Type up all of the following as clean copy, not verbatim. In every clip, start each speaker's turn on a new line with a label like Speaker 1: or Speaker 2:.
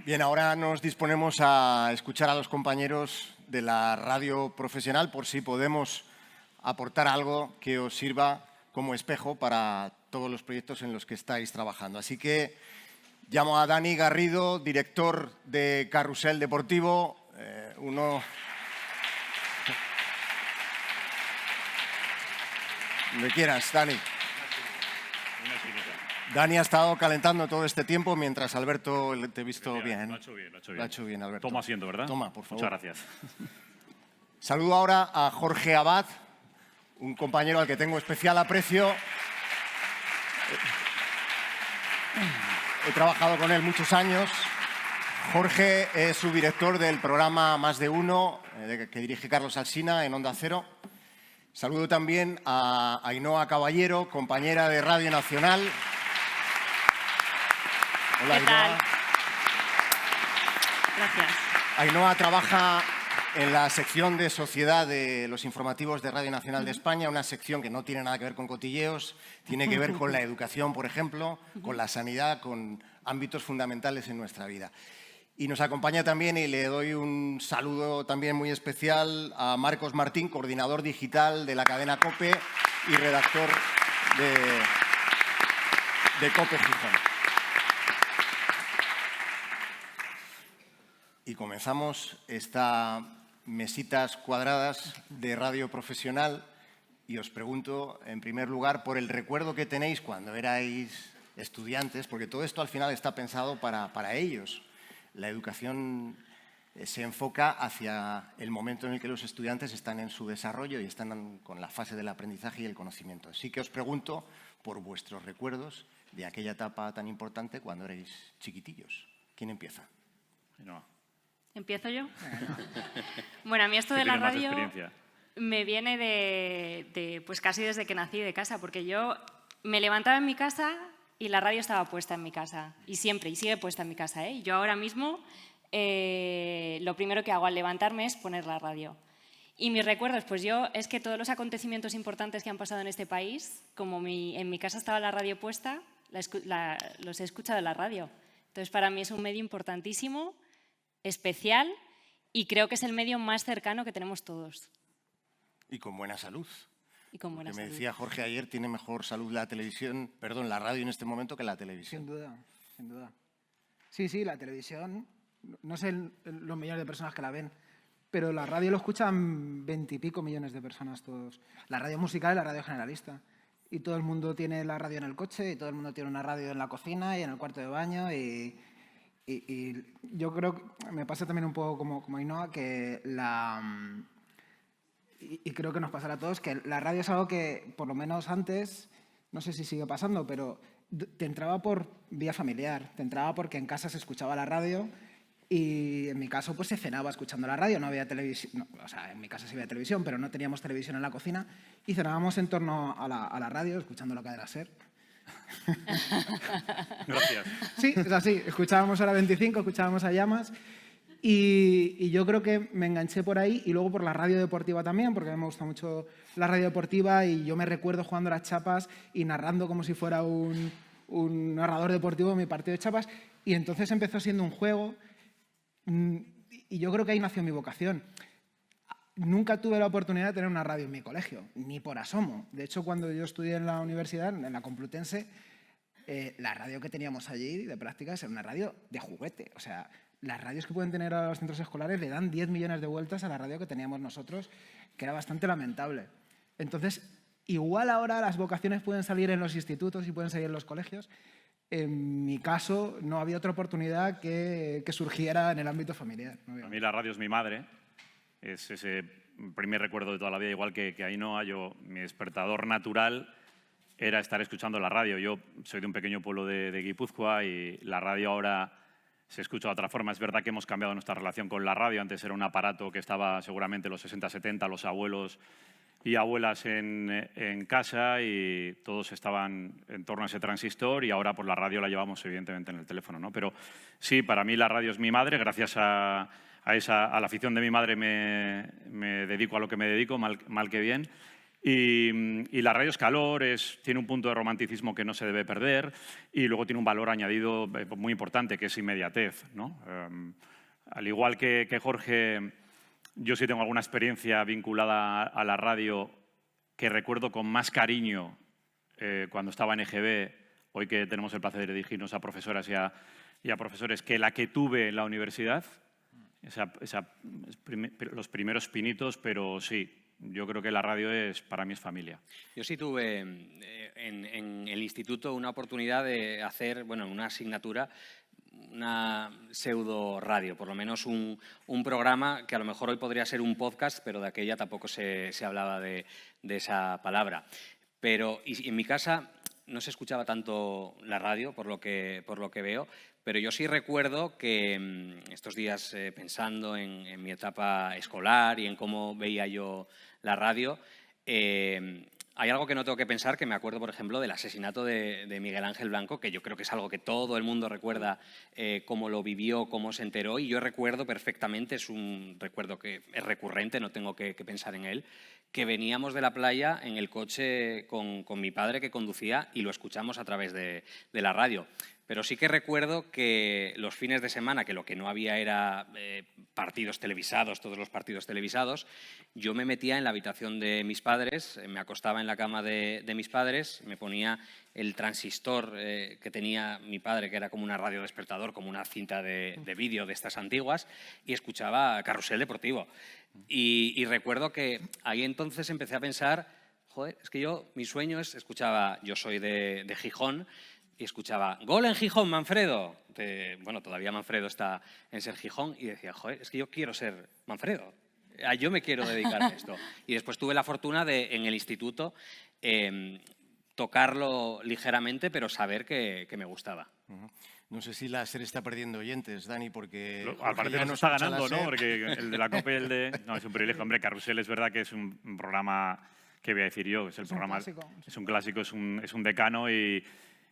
Speaker 1: Bien, ahora nos disponemos a escuchar a los compañeros de la radio profesional por si podemos aportar algo que os sirva como espejo para todos los proyectos en los que estáis trabajando. Así que llamo a Dani Garrido, director de Carrusel Deportivo, donde quieras, Dani. Dani ha estado calentando todo este tiempo mientras Alberto te he visto bien.
Speaker 2: Lo ha hecho bien, lo ha hecho bien.
Speaker 1: Lo ha hecho bien, Alberto.
Speaker 2: Toma asiento, ¿verdad?
Speaker 1: Toma, por favor.
Speaker 2: Muchas gracias.
Speaker 1: Saludo ahora a Jorge Abad, un compañero al que tengo especial aprecio. He trabajado con él muchos años. Jorge es subdirector del programa Más de Uno, que dirige Carlos Alsina en Onda Cero. Saludo también a Ainhoa Caballero, compañera de Radio Nacional. Hola,
Speaker 3: ¿Qué tal?
Speaker 1: Ainhoa.
Speaker 3: Gracias.
Speaker 1: Ainhoa trabaja en la sección de sociedad de los informativos de Radio Nacional de España, una sección que no tiene nada que ver con cotilleos, tiene que ver con la educación, por ejemplo, con la sanidad, con ámbitos fundamentales en nuestra vida. Y nos acompaña también, y le doy un saludo también muy especial, a Marcos Martín, coordinador digital de la cadena COPE y redactor de COPE Gijón. Y comenzamos estas mesitas cuadradas de radio profesional y os pregunto, en primer lugar, por el recuerdo que tenéis cuando erais estudiantes, porque todo esto al final está pensado para ellos. La educación se enfoca hacia el momento en el que los estudiantes están en su desarrollo y están con la fase del aprendizaje y el conocimiento. Así que os pregunto por vuestros recuerdos de aquella etapa tan importante cuando erais chiquitillos. ¿Quién empieza?
Speaker 2: No.
Speaker 3: ¿Empiezo yo? Bueno, a mí esto de la radio me viene pues casi desde que nací de casa, porque yo me levantaba en mi casa y la radio estaba puesta en mi casa, y siempre, y sigue puesta en mi casa, ¿eh? Yo ahora mismo lo primero que hago al levantarme es poner la radio. Y mis recuerdos, pues es que todos los acontecimientos importantes que han pasado en este país, como en mi casa estaba la radio puesta, los he escuchado en la radio. Entonces, para mí es un medio importantísimo, especial, y creo que es el medio más cercano que tenemos todos.
Speaker 1: Y con buena salud.
Speaker 3: Y con buena salud.
Speaker 1: Me decía Jorge ayer, tiene mejor salud la radio en este momento que la televisión.
Speaker 4: Sin duda, sin duda. Sí, la televisión, no sé los millones de personas que la ven, pero la radio lo escuchan 20 y pico millones de personas todos. La radio musical y la radio generalista. Y todo el mundo tiene la radio en el coche, y todo el mundo tiene una radio en la cocina y en el cuarto de baño, y yo creo que me pasa también un poco como Ainhoa, que y creo que nos pasará a todos, que la radio es algo que, por lo menos antes, no sé si sigue pasando, pero te entraba por vía familiar, te entraba porque en casa se escuchaba la radio y en mi caso pues se cenaba escuchando la radio, no había televisión, o sea, en mi casa sí había televisión, pero no teníamos televisión en la cocina y cenábamos en torno a la radio, escuchando la cadena SER.
Speaker 2: Gracias.
Speaker 4: Sí, es así, escuchábamos a la 25, escuchábamos a Llamas. Y yo creo que me enganché por ahí y luego por la radio deportiva también, porque a mí me gusta mucho la radio deportiva y yo me recuerdo jugando a las chapas y narrando como si fuera un narrador deportivo en mi partido de chapas, y entonces empezó siendo un juego y yo creo que ahí nació mi vocación. Nunca tuve la oportunidad de tener una radio en mi colegio, ni por asomo. De hecho, cuando yo estudié en la universidad, en la Complutense, la radio que teníamos allí de prácticas era una radio de juguete. O sea, las radios que pueden tener a los centros escolares le dan 10 millones de vueltas a la radio que teníamos nosotros, que era bastante lamentable. Entonces, igual ahora las vocaciones pueden salir en los institutos y pueden salir en los colegios. En mi caso, no había otra oportunidad que surgiera en el ámbito familiar.
Speaker 2: A mí la radio es mi madre. Es ese primer recuerdo de toda la vida, igual que Ainhoa. Mi despertador natural era estar escuchando la radio. Yo soy de un pequeño pueblo de Guipúzcoa y la radio ahora se escucha de otra forma. Es verdad que hemos cambiado nuestra relación con la radio. Antes era un aparato que estaba seguramente en los 60, 70, los abuelos y abuelas en casa y todos estaban en torno a ese transistor, y ahora pues la radio la llevamos evidentemente en el teléfono, ¿no? Pero sí, para mí la radio es mi madre. Gracias a la afición de mi madre me dedico a lo que me dedico, mal que bien. Y la radio es calor, tiene un punto de romanticismo que no se debe perder y luego tiene un valor añadido muy importante, que es inmediatez, ¿no? Al igual que Jorge, yo sí tengo alguna experiencia vinculada a la radio que recuerdo con más cariño cuando estaba en EGB, hoy que tenemos el placer de dirigirnos a profesoras y a profesores, que la que tuve en la universidad, los primeros pinitos, pero sí. Yo creo que la radio para mí es familia.
Speaker 5: Yo sí tuve en el instituto una oportunidad de hacer, bueno, en una asignatura, una pseudo radio, por lo menos un programa que a lo mejor hoy podría ser un podcast, pero de aquella tampoco se hablaba de esa palabra. Pero y en mi casa no se escuchaba tanto la radio, por lo que veo, pero yo sí recuerdo que estos días pensando en mi etapa escolar y en cómo veía yo la radio, hay algo que no tengo que pensar, que me acuerdo, por ejemplo, del asesinato de Miguel Ángel Blanco, que yo creo que es algo que todo el mundo recuerda, cómo lo vivió, cómo se enteró, y yo recuerdo perfectamente, es un recuerdo que es recurrente, no tengo que pensar en él, que veníamos de la playa en el coche con mi padre que conducía y lo escuchamos a través de la radio. Pero sí que recuerdo que los fines de semana, que lo que no había era partidos televisados, todos los partidos televisados, yo me metía en la habitación de mis padres, me acostaba en la cama de mis padres, me ponía el transistor que tenía mi padre, que era como una radio despertador, como una cinta de vídeo de estas antiguas, y escuchaba Carrusel Deportivo. Y recuerdo que ahí entonces empecé a pensar, joder, es que mi sueño escuchaba, yo soy de Gijón, y escuchaba, gol en Gijón, Manfredo. Bueno, todavía Manfredo está en ser Gijón, y decía, joder, es que yo quiero ser Manfredo. Yo me quiero dedicar a esto. Y después tuve la fortuna de, en el instituto, tocarlo ligeramente, pero saber que me gustaba.
Speaker 1: No sé si la SER está perdiendo oyentes, Dani, porque...
Speaker 2: Al parecer nos está ganando, ¿no? Porque el de la COPE y el de... No, es un privilegio. Hombre, Carrusel es verdad que es un programa, ¿qué voy a decir yo? Es un clásico, es un decano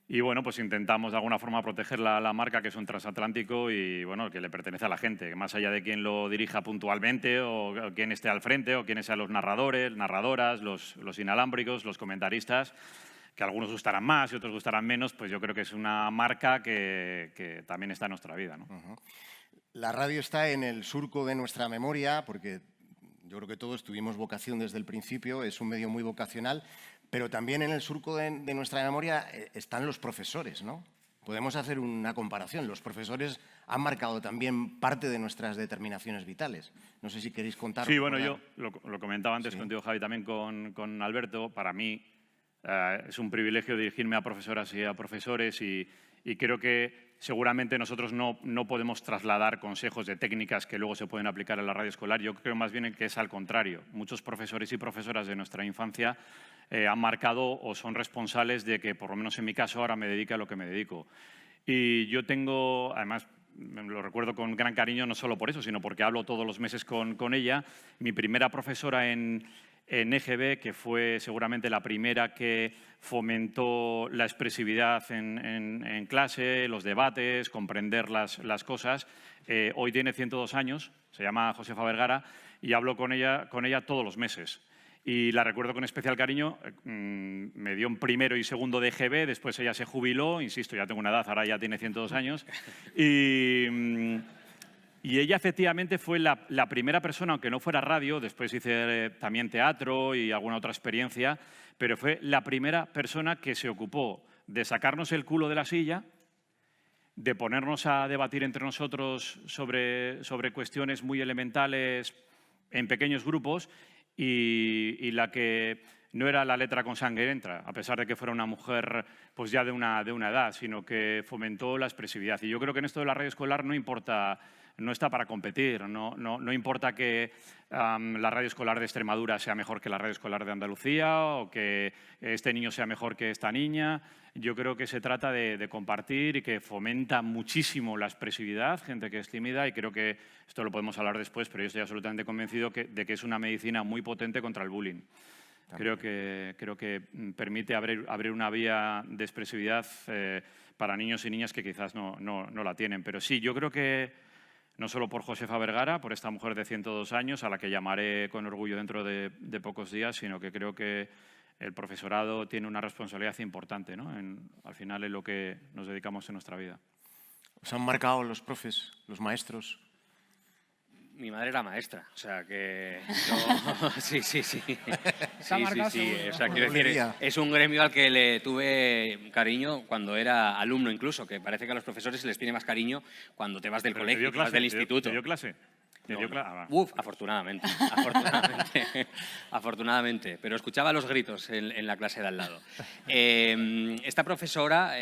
Speaker 2: y bueno, pues intentamos de alguna forma proteger la marca, que es un transatlántico y bueno, que le pertenece a la gente, más allá de quién lo dirija puntualmente o quién esté al frente o quiénes sean los narradores, narradoras, los inalámbricos, los comentaristas, que algunos gustarán más y otros gustarán menos, pues yo creo que es una marca que también está en nuestra vida, ¿no?
Speaker 1: La radio está en el surco de nuestra memoria porque yo creo que todos tuvimos vocación desde el principio, es un medio muy vocacional. Pero también en el surco de nuestra memoria están los profesores, ¿no? Podemos hacer una comparación. Los profesores han marcado también parte de nuestras determinaciones vitales. No sé si queréis contar.
Speaker 2: Sí, bueno, yo lo comentaba antes contigo, Javi, también con Alberto. Para mí es un privilegio dirigirme a profesoras y a profesores y creo que seguramente nosotros no podemos trasladar consejos de técnicas que luego se pueden aplicar en la radio escolar. Yo creo más bien que es al contrario. Muchos profesores y profesoras de nuestra infancia han marcado o son responsables de que, por lo menos en mi caso, ahora me dedique a lo que me dedico. Y yo tengo, además, lo recuerdo con gran cariño, no solo por eso, sino porque hablo todos los meses con ella. Mi primera profesora en EGB, que fue seguramente la primera que fomentó la expresividad en clase, los debates, comprender las cosas. Hoy tiene 102 años, se llama Josefa Vergara, y hablo con ella todos los meses. Y la recuerdo con especial cariño, me dio un primero y segundo de EGB, después ella se jubiló, insisto, ya tengo una edad, ahora ya tiene 102 años, y ella efectivamente fue la primera persona, aunque no fuera radio, después hice también teatro y alguna otra experiencia, pero fue la primera persona que se ocupó de sacarnos el culo de la silla, de ponernos a debatir entre nosotros sobre cuestiones muy elementales en pequeños grupos y la que no era la letra con sangre entra, a pesar de que fuera una mujer pues ya de una edad, sino que fomentó la expresividad. Y yo creo que en esto de la radio escolar no importa, no está para competir, no importa que la radio escolar de Extremadura sea mejor que la radio escolar de Andalucía o que este niño sea mejor que esta niña. Yo creo que se trata de compartir y que fomenta muchísimo la expresividad, gente que es tímida, y creo que esto lo podemos hablar después, pero yo estoy absolutamente convencido de que es una medicina muy potente contra el bullying. Creo que permite abrir una vía de expresividad para niños y niñas que quizás no la tienen. Pero sí, yo creo que no solo por Josefa Vergara, por esta mujer de 102 años, a la que llamaré con orgullo dentro de pocos días, sino que creo que el profesorado tiene una responsabilidad importante, ¿no? Al final en lo que nos dedicamos en nuestra vida.
Speaker 1: ¿Os han marcado los profes, los maestros?
Speaker 5: Mi madre era maestra, o sea que yo, sí. O sea, quiero decir, es un gremio al que le tuve cariño cuando era alumno incluso, que parece que a los profesores se les tiene más cariño cuando te vas del colegio, te vas del instituto.
Speaker 2: ¿Te dio clase?
Speaker 5: Uf, afortunadamente, afortunadamente, pero escuchaba los gritos en la clase de al lado. Esta profesora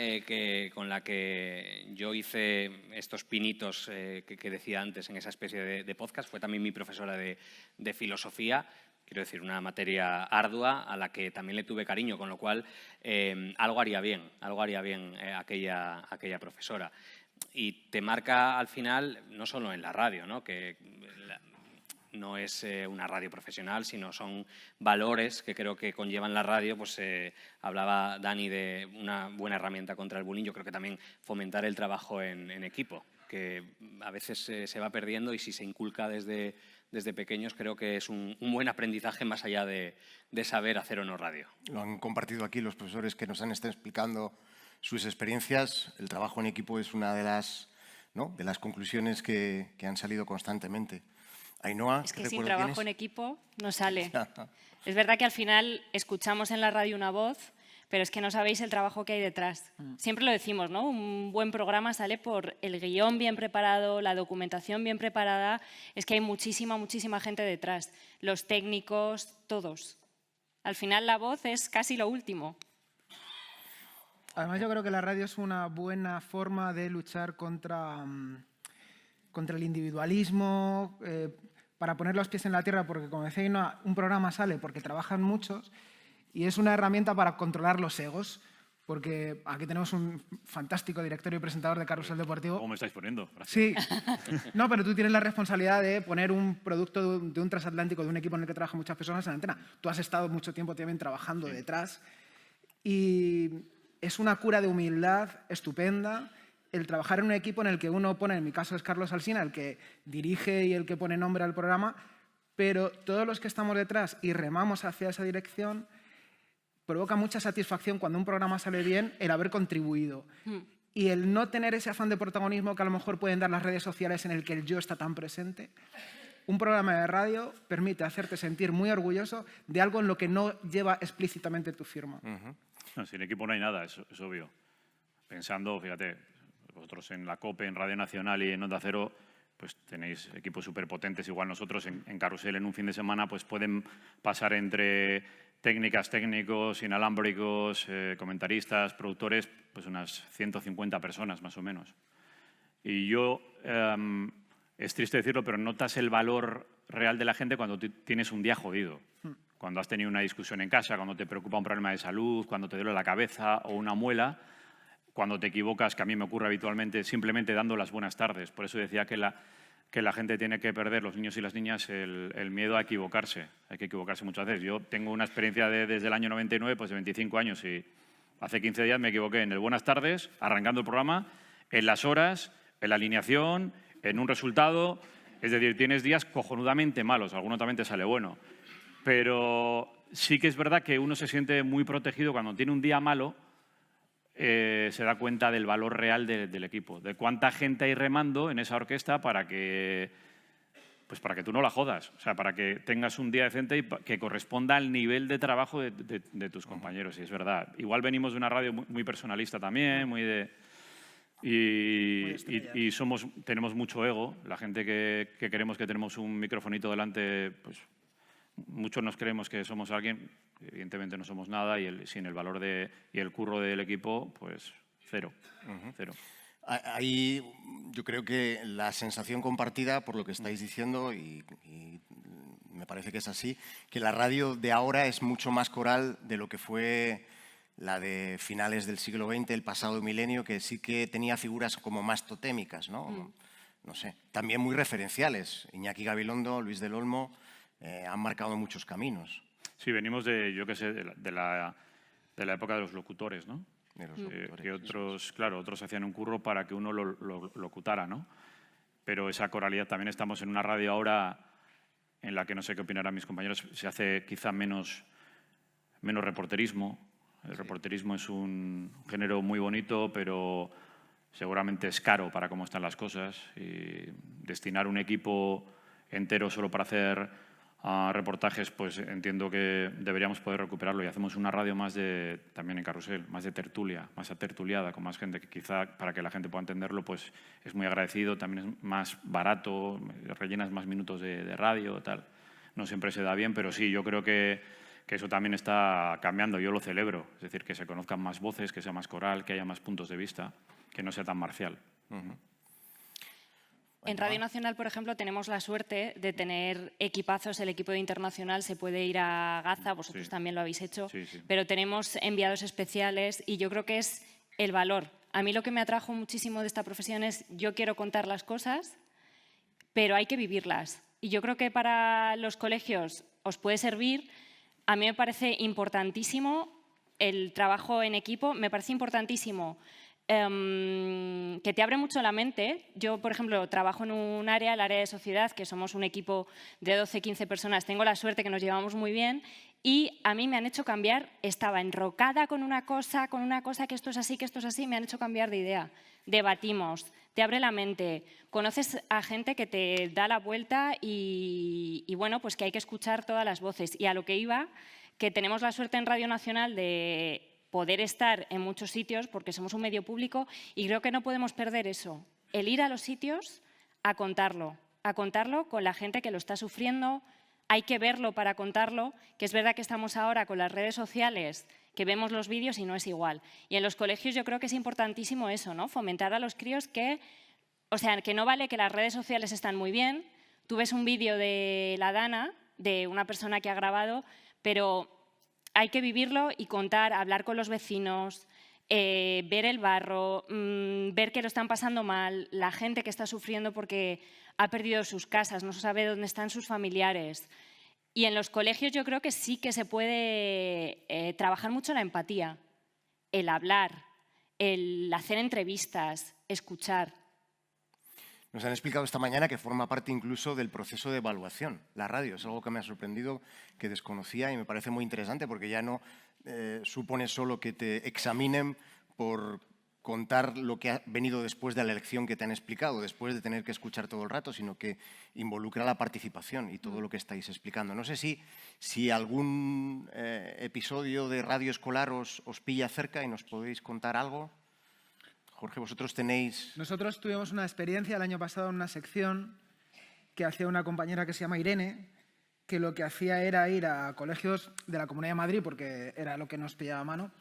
Speaker 5: con la que yo hice estos pinitos que decía antes en esa especie de podcast fue también mi profesora de filosofía. Quiero decir, una materia ardua a la que también le tuve cariño, con lo cual algo haría bien aquella profesora. Y te marca al final, no solo en la radio, ¿no? Que no es una radio profesional, sino son valores que creo que conllevan la radio. Pues hablaba Dani de una buena herramienta contra el bullying. Yo creo que también fomentar el trabajo en equipo, que a veces se va perdiendo, y si se inculca desde pequeños, creo que es un buen aprendizaje más allá de saber hacer o no radio.
Speaker 1: Lo han compartido aquí los profesores que nos han estado explicando sus experiencias. El trabajo en equipo es una de las conclusiones que han salido constantemente. Ainhoa,
Speaker 3: es que sin trabajo en equipo no sale. Es verdad que al final escuchamos en la radio una voz, pero es que no sabéis el trabajo que hay detrás. Siempre lo decimos, ¿no? Un buen programa sale por el guión bien preparado, la documentación bien preparada. Es que hay muchísima gente detrás. Los técnicos, todos. Al final la voz es casi lo último.
Speaker 4: Además, yo creo que la radio es una buena forma de luchar contra el individualismo, para poner los pies en la tierra, porque, como decía Ainhoa, un programa sale porque trabajan muchos, y es una herramienta para controlar los egos, porque aquí tenemos un fantástico director y presentador de Carrusel Deportivo.
Speaker 2: ¿Cómo me estáis poniendo? Gracias.
Speaker 4: Sí. No, pero tú tienes la responsabilidad de poner un producto de un transatlántico, de un equipo en el que trabajan muchas personas, en la antena. Tú has estado mucho tiempo también trabajando detrás, y es una cura de humildad estupenda el trabajar en un equipo en el que uno pone, en mi caso es Carlos Alsina, el que dirige y el que pone nombre al programa, pero todos los que estamos detrás y remamos hacia esa dirección, provoca mucha satisfacción cuando un programa sale bien el haber contribuido. Y el no tener ese afán de protagonismo que a lo mejor pueden dar las redes sociales en el que el yo está tan presente. Un programa de radio permite hacerte sentir muy orgulloso de algo en lo que no lleva explícitamente tu firma.
Speaker 2: No, sin equipo no hay nada, es obvio. Pensando, fíjate, vosotros en la COPE, en Radio Nacional y en Onda Cero, pues tenéis equipos súper potentes. Igual nosotros en Carrusel en un fin de semana pues pueden pasar entre técnicos, inalámbricos, comentaristas, productores, pues unas 150 personas más o menos. Y yo, es triste decirlo, pero notas el valor real de la gente cuando tienes un día jodido. Cuando has tenido una discusión en casa, cuando te preocupa un problema de salud, cuando te duele la cabeza o una muela, cuando te equivocas, que a mí me ocurre habitualmente, simplemente dando las buenas tardes. Por eso decía que la gente tiene que perder, los niños y las niñas, el miedo a equivocarse. Hay que equivocarse muchas veces. Yo tengo una experiencia desde el año 99, pues de 25 años, y hace 15 días me equivoqué en el buenas tardes, arrancando el programa, en las horas, en la alineación, en un resultado. Es decir, tienes días cojonudamente malos, alguno también te sale bueno. Pero sí que es verdad que uno se siente muy protegido cuando tiene un día malo, se da cuenta del valor real del equipo, de cuánta gente hay remando en esa orquesta para que tú no la jodas, o sea, para que tengas un día decente y que corresponda al nivel de trabajo de tus compañeros. Y es verdad. Igual venimos de una radio muy personalista también, y tenemos mucho ego. La gente que queremos que tenemos un microfonito delante, pues muchos nos creemos que somos alguien, evidentemente no somos nada, y sin el valor y el curro del equipo, pues cero. Cero.
Speaker 1: Ahí yo creo que la sensación compartida por lo que estáis diciendo, y me parece que es así, que la radio de ahora es mucho más coral de lo que fue la de finales del siglo XX, el pasado milenio, que sí que tenía figuras como más totémicas, ¿no? No sé, también muy referenciales. Iñaki Gabilondo, Luis del Olmo, han marcado muchos caminos.
Speaker 2: Sí, venimos de la época de los locutores, ¿no? De los locutores, que otros hacían un curro para que uno lo locutara, ¿no? pero esa coralidad, también estamos en una radio ahora en la que, no sé qué opinarán mis compañeros, se hace quizá menos reporterismo. El reporterismo es un género muy bonito, pero seguramente es caro para cómo están las cosas. Y destinar un equipo entero solo para hacer reportajes, pues entiendo que deberíamos poder recuperarlo, y hacemos una radio más también en Carrusel, más de tertulia, más atertuliada, con más gente, que quizá para que la gente pueda entenderlo pues es muy agradecido, también es más barato, rellenas más minutos de radio, tal. No siempre se da bien, pero sí, yo creo que eso también está cambiando, yo lo celebro, es decir, que se conozcan más voces, que sea más coral, que haya más puntos de vista, que no sea tan marcial.
Speaker 3: En Radio Nacional, por ejemplo, tenemos la suerte de tener equipazos. El equipo de Internacional se puede ir a Gaza, vosotros también lo habéis hecho, pero tenemos enviados especiales y yo creo que es el valor. A mí lo que me atrajo muchísimo de esta profesión es yo quiero contar las cosas, pero hay que vivirlas. Y yo creo que para los colegios os puede servir. A mí me parece importantísimo el trabajo en equipo, me parece importantísimo que te abre mucho la mente. Yo, por ejemplo, trabajo en un área, el área de sociedad, que somos un equipo de 12, 15 personas. Tengo la suerte que nos llevamos muy bien y a mí me han hecho cambiar. Estaba enrocada con una cosa, que esto es así, me han hecho cambiar de idea. Debatimos, te abre la mente, conoces a gente que te da la vuelta y bueno, pues que hay que escuchar todas las voces. Y a lo que iba, que tenemos la suerte en Radio Nacional de poder estar en muchos sitios porque somos un medio público y creo que no podemos perder eso, el ir a los sitios a contarlo con la gente que lo está sufriendo. Hay que verlo para contarlo, que es verdad que estamos ahora con las redes sociales, que vemos los vídeos y no es igual. Y en los colegios yo creo que es importantísimo eso, ¿no? Fomentar a los críos que no vale que las redes sociales están muy bien, tú ves un vídeo de la Dana, de una persona que ha grabado, pero hay que vivirlo y contar, hablar con los vecinos, ver el barro, ver que lo están pasando mal, la gente que está sufriendo porque ha perdido sus casas, no sabe dónde están sus familiares. Y en los colegios yo creo que sí que se puede trabajar mucho la empatía, el hablar, el hacer entrevistas, escuchar.
Speaker 1: Nos han explicado esta mañana que forma parte incluso del proceso de evaluación. La radio es algo que me ha sorprendido, que desconocía y me parece muy interesante porque ya no supone solo que te examinen por contar lo que ha venido después de la lección que te han explicado, después de tener que escuchar todo el rato, sino que involucra la participación y todo lo que estáis explicando. No sé si algún episodio de radio escolar os pilla cerca y nos podéis contar algo. Jorge, vosotros tenéis...
Speaker 4: Nosotros tuvimos una experiencia el año pasado en una sección que hacía una compañera que se llama Irene, que lo que hacía era ir a colegios de la Comunidad de Madrid, porque era lo que nos pillaba a mano,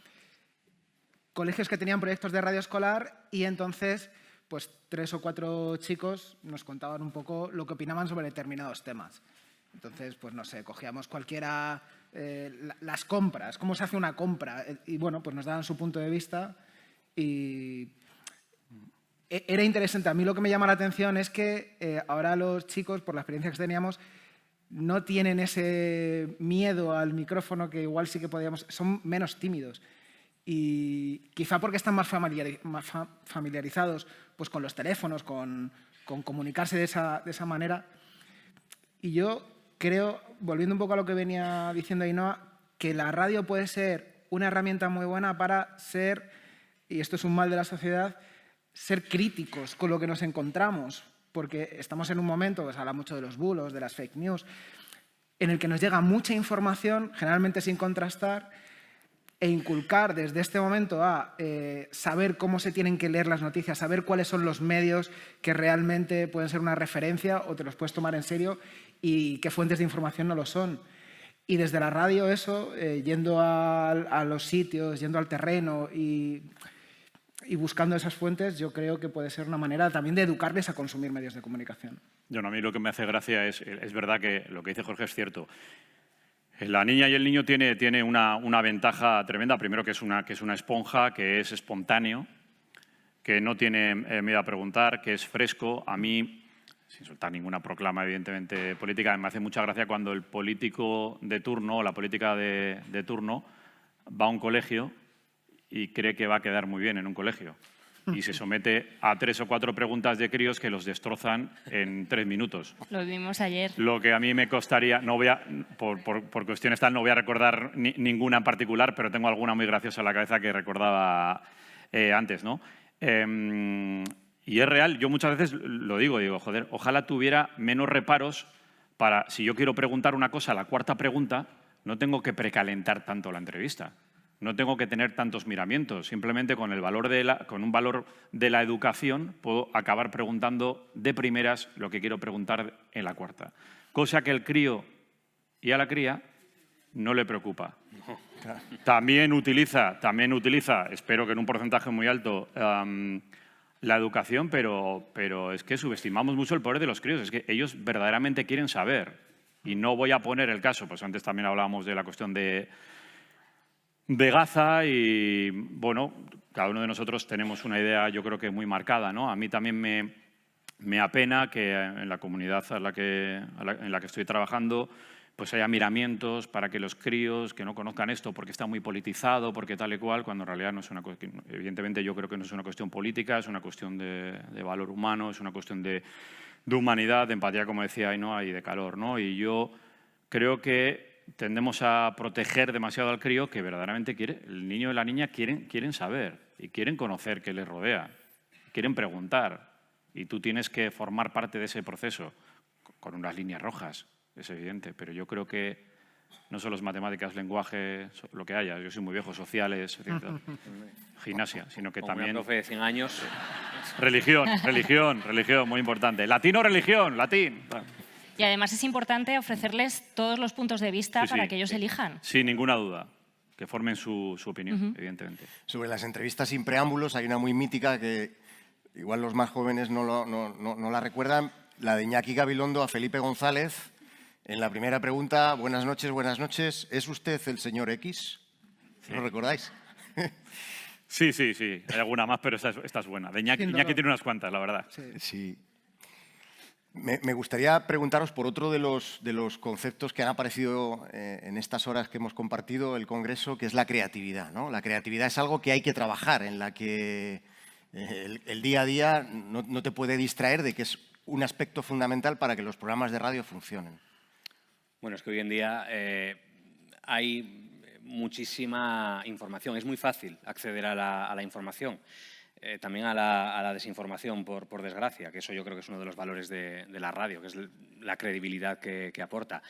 Speaker 4: colegios que tenían proyectos de radio escolar y entonces pues 3 o 4 chicos nos contaban un poco lo que opinaban sobre determinados temas. Entonces, pues no sé, cogíamos cualquiera, las compras, cómo se hace una compra y bueno, pues nos daban su punto de vista y... Era interesante. A mí lo que me llama la atención es que ahora los chicos, por la experiencia que teníamos, no tienen ese miedo al micrófono que igual sí que podíamos... Son menos tímidos. Y quizá porque están más familiarizados pues, con los teléfonos, con comunicarse de esa manera. Y yo creo, volviendo un poco a lo que venía diciendo Ainhoa, que la radio puede ser una herramienta muy buena para ser, y esto es un mal de la sociedad, ser críticos con lo que nos encontramos, porque estamos en un momento, se habla mucho de los bulos, de las fake news, en el que nos llega mucha información, generalmente sin contrastar, e inculcar desde este momento a saber cómo se tienen que leer las noticias, saber cuáles son los medios que realmente pueden ser una referencia o te los puedes tomar en serio y qué fuentes de información no lo son. Y desde la radio eso, yendo a los sitios, yendo al terreno y buscando esas fuentes, yo creo que puede ser una manera también de educarles a consumir medios de comunicación.
Speaker 2: Bueno, a mí lo que me hace gracia es verdad que lo que dice Jorge es cierto. La niña y el niño tiene una ventaja tremenda. Primero que es una esponja, que es espontáneo, que no tiene miedo a preguntar, que es fresco. A mí, sin soltar ninguna proclama evidentemente política, me hace mucha gracia cuando el político de turno o la política de turno va a un colegio y cree que va a quedar muy bien en un colegio. y se somete a 3 o 4 preguntas de críos que los destrozan en 3 minutos.
Speaker 3: Lo vimos ayer.
Speaker 2: Lo que a mí me costaría, no voy a, por cuestiones tal, no voy a recordar ninguna en particular, pero tengo alguna muy graciosa en la cabeza que recordaba antes, ¿no? Y es real, yo muchas veces lo digo, joder, ojalá tuviera menos reparos para, si yo quiero preguntar una cosa, la 4ª pregunta, no tengo que precalentar tanto la entrevista. No tengo que tener tantos miramientos. Simplemente con un valor de la educación puedo acabar preguntando de primeras lo que quiero preguntar en la 4ª. Cosa que el crío y a la cría no le preocupa. También utiliza, espero que en un porcentaje muy alto, la educación, pero es que subestimamos mucho el poder de los críos. Es que ellos verdaderamente quieren saber. Y no voy a poner el caso, pues antes también hablábamos de la cuestión de Gaza y, bueno, cada uno de nosotros tenemos una idea, yo creo que muy marcada, ¿no? A mí también me apena que en la comunidad en la que estoy trabajando pues haya miramientos para que los críos que no conozcan esto porque está muy politizado, porque tal y cual, cuando en realidad no es una cuestión, evidentemente yo creo que no es una cuestión política, es una cuestión de valor humano, es una cuestión de humanidad, de empatía, como decía Ainhoa, y de calor, ¿no? Y yo creo que tendemos a proteger demasiado al crío que verdaderamente quiere. El niño y la niña quieren saber y quieren conocer qué les rodea, quieren preguntar. Y tú tienes que formar parte de ese proceso con unas líneas rojas, es evidente. Pero yo creo que no solo es matemáticas, lenguaje, lo que haya. Yo soy muy viejo, sociales, gimnasia, sino que también...
Speaker 5: Una profe de 100 años.
Speaker 2: Religión, muy importante. Latino, religión, latín.
Speaker 3: Y además es importante ofrecerles todos los puntos de vista para que ellos elijan.
Speaker 2: Sin ninguna duda, que formen su opinión, evidentemente.
Speaker 1: Sobre las entrevistas sin preámbulos hay una muy mítica que igual los más jóvenes no la recuerdan, la de Iñaki Gabilondo a Felipe González. En la primera pregunta, buenas noches, ¿es usted el señor X? ¿Lo recordáis?
Speaker 2: Sí, hay alguna más, pero esta es buena. De Iñaki tiene unas cuantas, la verdad.
Speaker 1: Sí. Me gustaría preguntaros por otro de los conceptos que han aparecido en estas horas que hemos compartido el Congreso, que es la creatividad, ¿no? La creatividad es algo que hay que trabajar, en la que el día a día no te puede distraer de que es un aspecto fundamental para que los programas de radio funcionen.
Speaker 5: Bueno, es que hoy en día hay muchísima información. Es muy fácil acceder a la información. También a la desinformación, por desgracia, que eso yo creo que es uno de los valores de la radio, que es la credibilidad que aporta.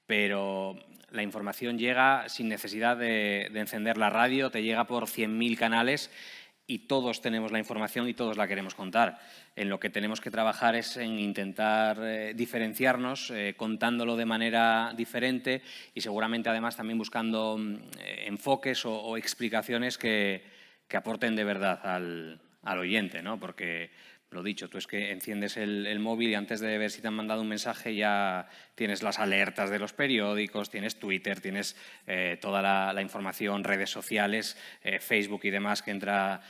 Speaker 5: Pero la información llega sin necesidad de encender la radio, te llega por 100.000 canales y todos tenemos la información y todos la queremos contar. En lo que tenemos que trabajar es en intentar diferenciarnos, contándolo de manera diferente y seguramente además también buscando enfoques o explicaciones que aporten de verdad al oyente, ¿no? Porque, lo dicho, tú es que enciendes el móvil y antes de ver si te han mandado un mensaje ya tienes las alertas de los periódicos, tienes Twitter, tienes toda la información, redes sociales, Facebook y demás, que entra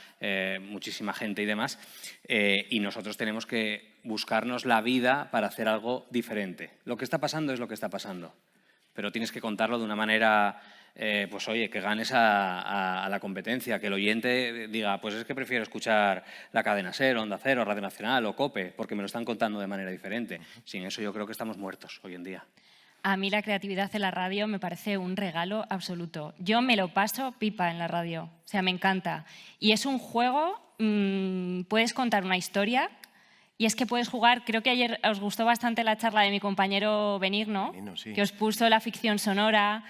Speaker 5: muchísima gente y demás. Y nosotros tenemos que buscarnos la vida para hacer algo diferente. Lo que está pasando es lo que está pasando, pero tienes que contarlo de una manera... pues oye, que ganes a la competencia, que el oyente diga, pues es que prefiero escuchar la cadena SER, Onda Cero, Radio Nacional o COPE, porque me lo están contando de manera diferente. Sin eso yo creo que estamos muertos hoy en día.
Speaker 3: A mí la creatividad en la radio me parece un regalo absoluto. Yo me lo paso pipa en la radio, o sea, me encanta. Y es un juego, puedes contar una historia y es que puedes jugar, creo que ayer os gustó bastante la charla de mi compañero Benigno,
Speaker 1: Sí.
Speaker 3: que os puso la ficción sonora.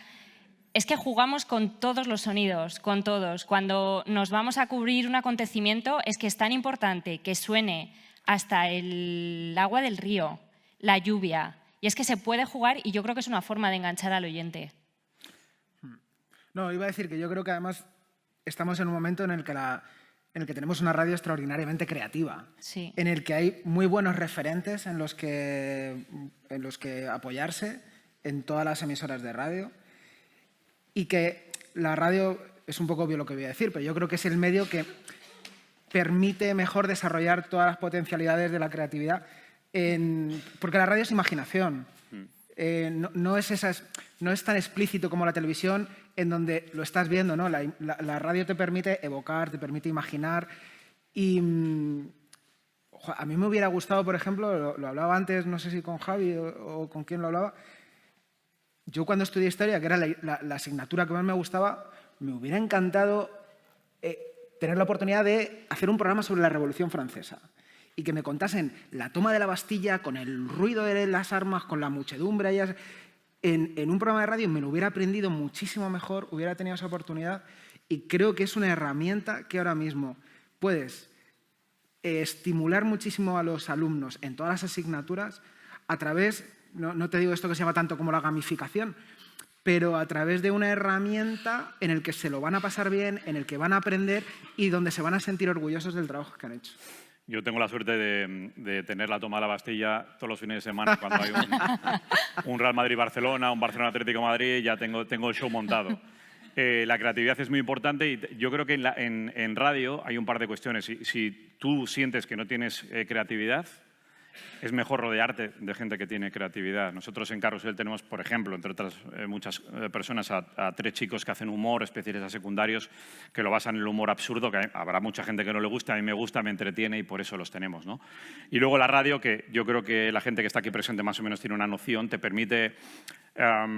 Speaker 3: Es que jugamos con todos los sonidos, con todos. Cuando nos vamos a cubrir un acontecimiento es que es tan importante que suene hasta el agua del río, la lluvia. Y es que se puede jugar y yo creo que es una forma de enganchar al oyente.
Speaker 4: No, iba a decir que yo creo que además estamos en un momento en el que tenemos una radio extraordinariamente creativa,
Speaker 3: Sí.
Speaker 4: en el que hay muy buenos referentes en los que apoyarse en todas las emisoras de radio. Y que la radio, es un poco obvio lo que voy a decir, pero yo creo que es el medio que permite mejor desarrollar todas las potencialidades de la creatividad, porque la radio es imaginación. No es tan explícito como la televisión, en donde lo estás viendo, ¿no? La radio te permite evocar, te permite imaginar, Y a mí me hubiera gustado, por ejemplo, lo hablaba antes, no sé si con Javi o con quién lo hablaba, yo cuando estudié Historia, que era la asignatura que más me gustaba, me hubiera encantado tener la oportunidad de hacer un programa sobre la Revolución Francesa y que me contasen la toma de la Bastilla con el ruido de las armas, con la muchedumbre. En un programa de radio me lo hubiera aprendido muchísimo mejor, hubiera tenido esa oportunidad y creo que es una herramienta que ahora mismo puedes estimular muchísimo a los alumnos en todas las asignaturas a través, no te digo esto que se llama tanto como la gamificación, pero a través de una herramienta en el que se lo van a pasar bien, en el que van a aprender y donde se van a sentir orgullosos del trabajo que han hecho.
Speaker 2: Yo tengo la suerte de tener la toma de la Bastilla todos los fines de semana cuando hay un Real Madrid-Barcelona, un Barcelona-Atlético de Madrid, ya tengo el show montado. La creatividad es muy importante y yo creo que en radio hay un par de cuestiones. Si tú sientes que no tienes creatividad, es mejor rodearte de gente que tiene creatividad. Nosotros en Carrusel tenemos, por ejemplo, entre otras muchas personas, a 3 chicos que hacen humor, especialistas secundarios, que lo basan en el humor absurdo, que habrá mucha gente que no le gusta, a mí me gusta, me entretiene y por eso los tenemos, ¿no? Y luego la radio, que yo creo que la gente que está aquí presente más o menos tiene una noción, te permite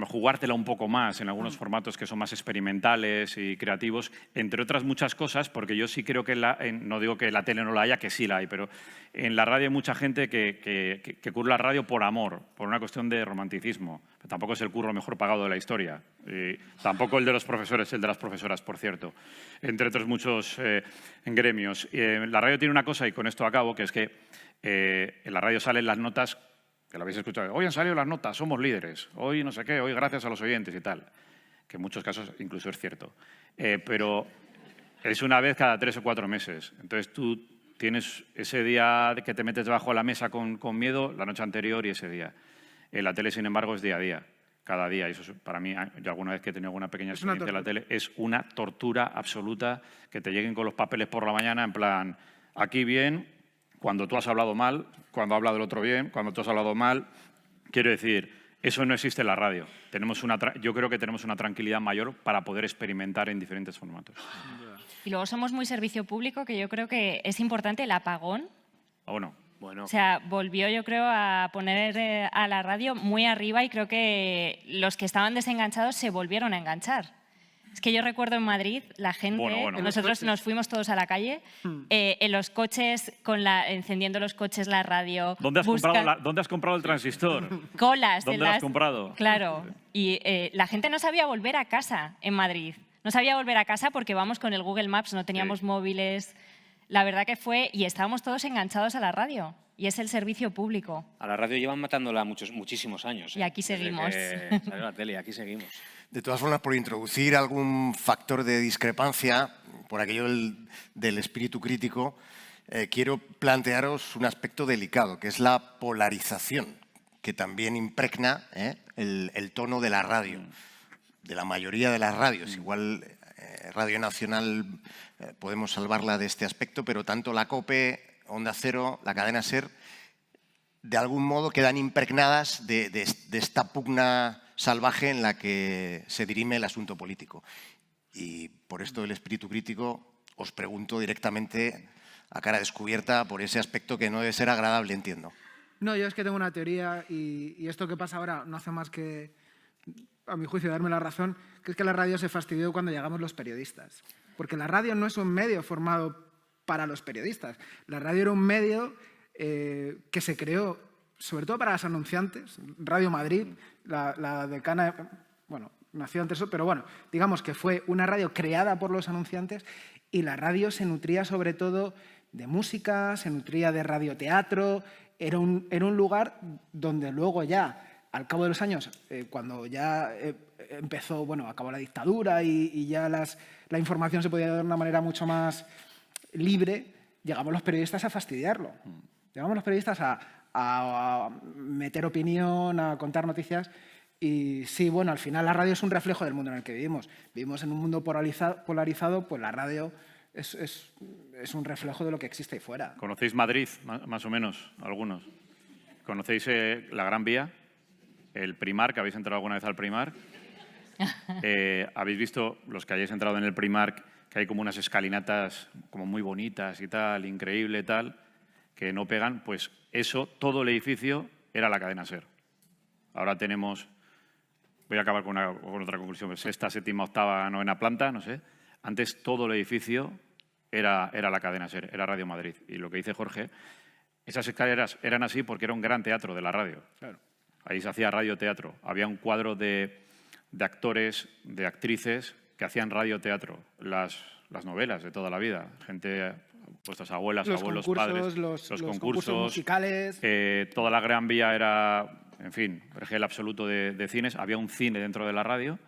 Speaker 2: jugártela un poco más en algunos formatos que son más experimentales y creativos, entre otras muchas cosas, porque yo sí creo que no digo que la tele no la haya, que sí la hay, pero en la radio hay mucha gente que curra la radio por amor, por una cuestión de romanticismo. Pero tampoco es el curro mejor pagado de la historia. Tampoco el de los profesores, el de las profesoras, por cierto. Entre otros muchos gremios. La radio tiene una cosa, y con esto acabo, que es que en la radio salen las notas, que lo habéis escuchado. Hoy han salido las notas, somos líderes. Hoy no sé qué, hoy gracias a los oyentes y tal. Que en muchos casos incluso es cierto. Pero es una vez cada 3 o 4 meses. Entonces tú tienes ese día que te metes debajo de la mesa con miedo, la noche anterior y ese día. En la tele, sin embargo, es día a día, cada día. Y eso para mí, yo alguna vez que he tenido alguna pequeña experiencia en la tele, es una tortura absoluta que te lleguen con los papeles por la mañana en plan, aquí bien, cuando tú has hablado mal, cuando ha hablado el otro bien, cuando tú has hablado mal. Quiero decir, eso no existe en la radio. Yo creo que tenemos una tranquilidad mayor para poder experimentar en diferentes formatos.
Speaker 3: Y luego somos muy servicio público, que yo creo que es importante el apagón.
Speaker 2: Bueno.
Speaker 3: O sea, volvió, yo creo, a poner a la radio muy arriba y creo que los que estaban desenganchados se volvieron a enganchar. Es que yo recuerdo en Madrid, la gente, nosotros nos fuimos todos a la calle, en los coches, encendiendo los coches, la radio.
Speaker 2: ¿Dónde has comprado el transistor?
Speaker 3: Colas.
Speaker 2: ¿Dónde lo has comprado?
Speaker 3: Claro. Y la gente no sabía volver a casa en Madrid. No sabía volver a casa porque vamos con el Google Maps, no teníamos móviles. La verdad que y estábamos todos enganchados a la radio. Y es el servicio público.
Speaker 5: A la radio llevan matándola muchísimos años.
Speaker 3: Y aquí seguimos.
Speaker 5: Desde que salió la tele, aquí seguimos.
Speaker 1: De todas formas, por introducir algún factor de discrepancia, por aquello del espíritu crítico, quiero plantearos un aspecto delicado, que es la polarización, que también impregna el tono de la radio, de la mayoría de las radios. Igual Radio Nacional podemos salvarla de este aspecto, pero tanto la COPE, Onda Cero, la cadena SER, de algún modo quedan impregnadas de esta pugna salvaje en la que se dirime el asunto político. Y por esto del espíritu crítico os pregunto directamente a cara descubierta por ese aspecto que no debe ser agradable, entiendo.
Speaker 4: No, yo es que tengo una teoría y esto que pasa ahora no hace más que, a mi juicio, darme la razón, que es que la radio se fastidió cuando llegamos los periodistas. Porque la radio no es un medio formado para los periodistas. La radio era un medio que se creó sobre todo para los anunciantes. Radio Madrid, la decana, bueno, nació antes, pero bueno, digamos que fue una radio creada por los anunciantes y la radio se nutría sobre todo de música, se nutría de radioteatro, era un lugar donde luego ya, al cabo de los años, cuando ya empezó, bueno, acabó la dictadura y ya la información se podía dar de una manera mucho más libre, llegamos los periodistas a fastidiarlo. Llegamos los periodistas a meter opinión, a contar noticias. Y sí, bueno, al final la radio es un reflejo del mundo en el que vivimos. Vivimos en un mundo polarizado, pues la radio es un reflejo de lo que existe ahí fuera.
Speaker 2: ¿Conocéis Madrid, más o menos, algunos? ¿Conocéis la Gran Vía? ¿El Primar, que habéis entrado alguna vez al Primar? Habéis visto, los que hayáis entrado en el Primark, que hay como unas escalinatas como muy bonitas y tal, increíble tal, que no pegan. Pues eso, todo el edificio era la cadena SER. Ahora tenemos, voy a acabar con otra conclusión, sexta, séptima, octava, novena planta, no sé. Antes todo el edificio era la cadena SER, era Radio Madrid. Y lo que dice Jorge, esas escaleras eran así porque era un gran teatro de la radio. Claro. Ahí se hacía radioteatro. Había un cuadro de actores, de actrices que hacían radioteatro. Las novelas de toda la vida. Gente, vuestras abuelas, abuelos, padres.
Speaker 4: Los concursos musicales.
Speaker 2: Toda la Gran Vía era, en fin, regel absoluto de cines. Había un cine dentro de la radio.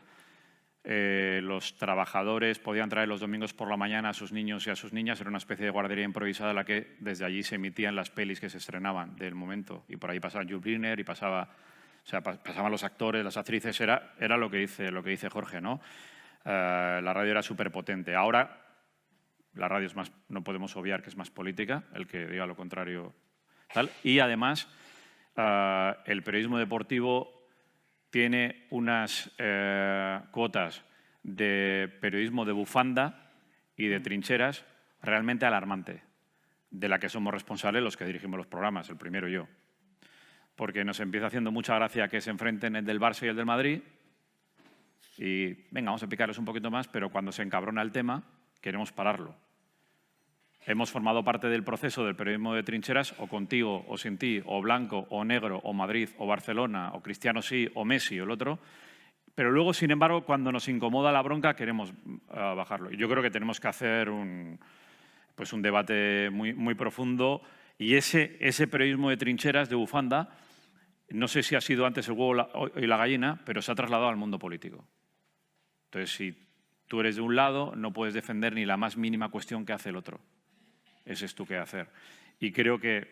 Speaker 2: Los trabajadores podían traer los domingos por la mañana a sus niños y a sus niñas. Era una especie de guardería improvisada en la que desde allí se emitían las pelis que se estrenaban del momento. Y por ahí pasaba Jules Briner y pasaban los actores, las actrices. Era lo que dice Jorge, ¿no? La radio era súper potente. Ahora la radio es más, no podemos obviar que es más política, el que diga lo contrario. Tal. Y además el periodismo deportivo tiene unas cuotas de periodismo de bufanda y de trincheras realmente alarmante, de la que somos responsables los que dirigimos los programas, el primero yo. Porque nos empieza haciendo mucha gracia que se enfrenten el del Barça y el del Madrid y, venga, vamos a picarles un poquito más, pero cuando se encabrona el tema, queremos pararlo. Hemos formado parte del proceso del periodismo de trincheras, o contigo, o sin ti, o blanco, o negro, o Madrid, o Barcelona, o Cristiano sí, o Messi, o el otro. Pero luego, sin embargo, cuando nos incomoda la bronca, queremos bajarlo. Y yo creo que tenemos que hacer un debate muy, muy profundo. Y ese periodismo de trincheras, de bufanda, no sé si ha sido antes el huevo y la gallina, pero se ha trasladado al mundo político. Entonces, si tú eres de un lado, no puedes defender ni la más mínima cuestión que hace el otro. Ese es tu qué hacer. Y creo que,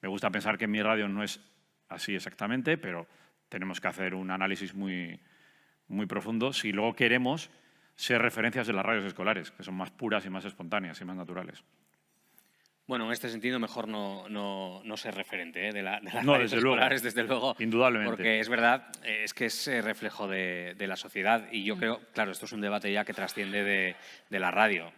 Speaker 2: me gusta pensar que en mi radio no es así exactamente, pero tenemos que hacer un análisis muy, muy profundo si luego queremos ser referencias de las radios escolares, que son más puras y más espontáneas y más naturales.
Speaker 5: Bueno, en este sentido mejor no ser referente de las
Speaker 2: no,
Speaker 5: radios escolares, desde luego.
Speaker 2: Indudablemente.
Speaker 5: Porque es verdad, es que es reflejo de la sociedad. Y yo creo, claro, esto es un debate ya que trasciende de la radio.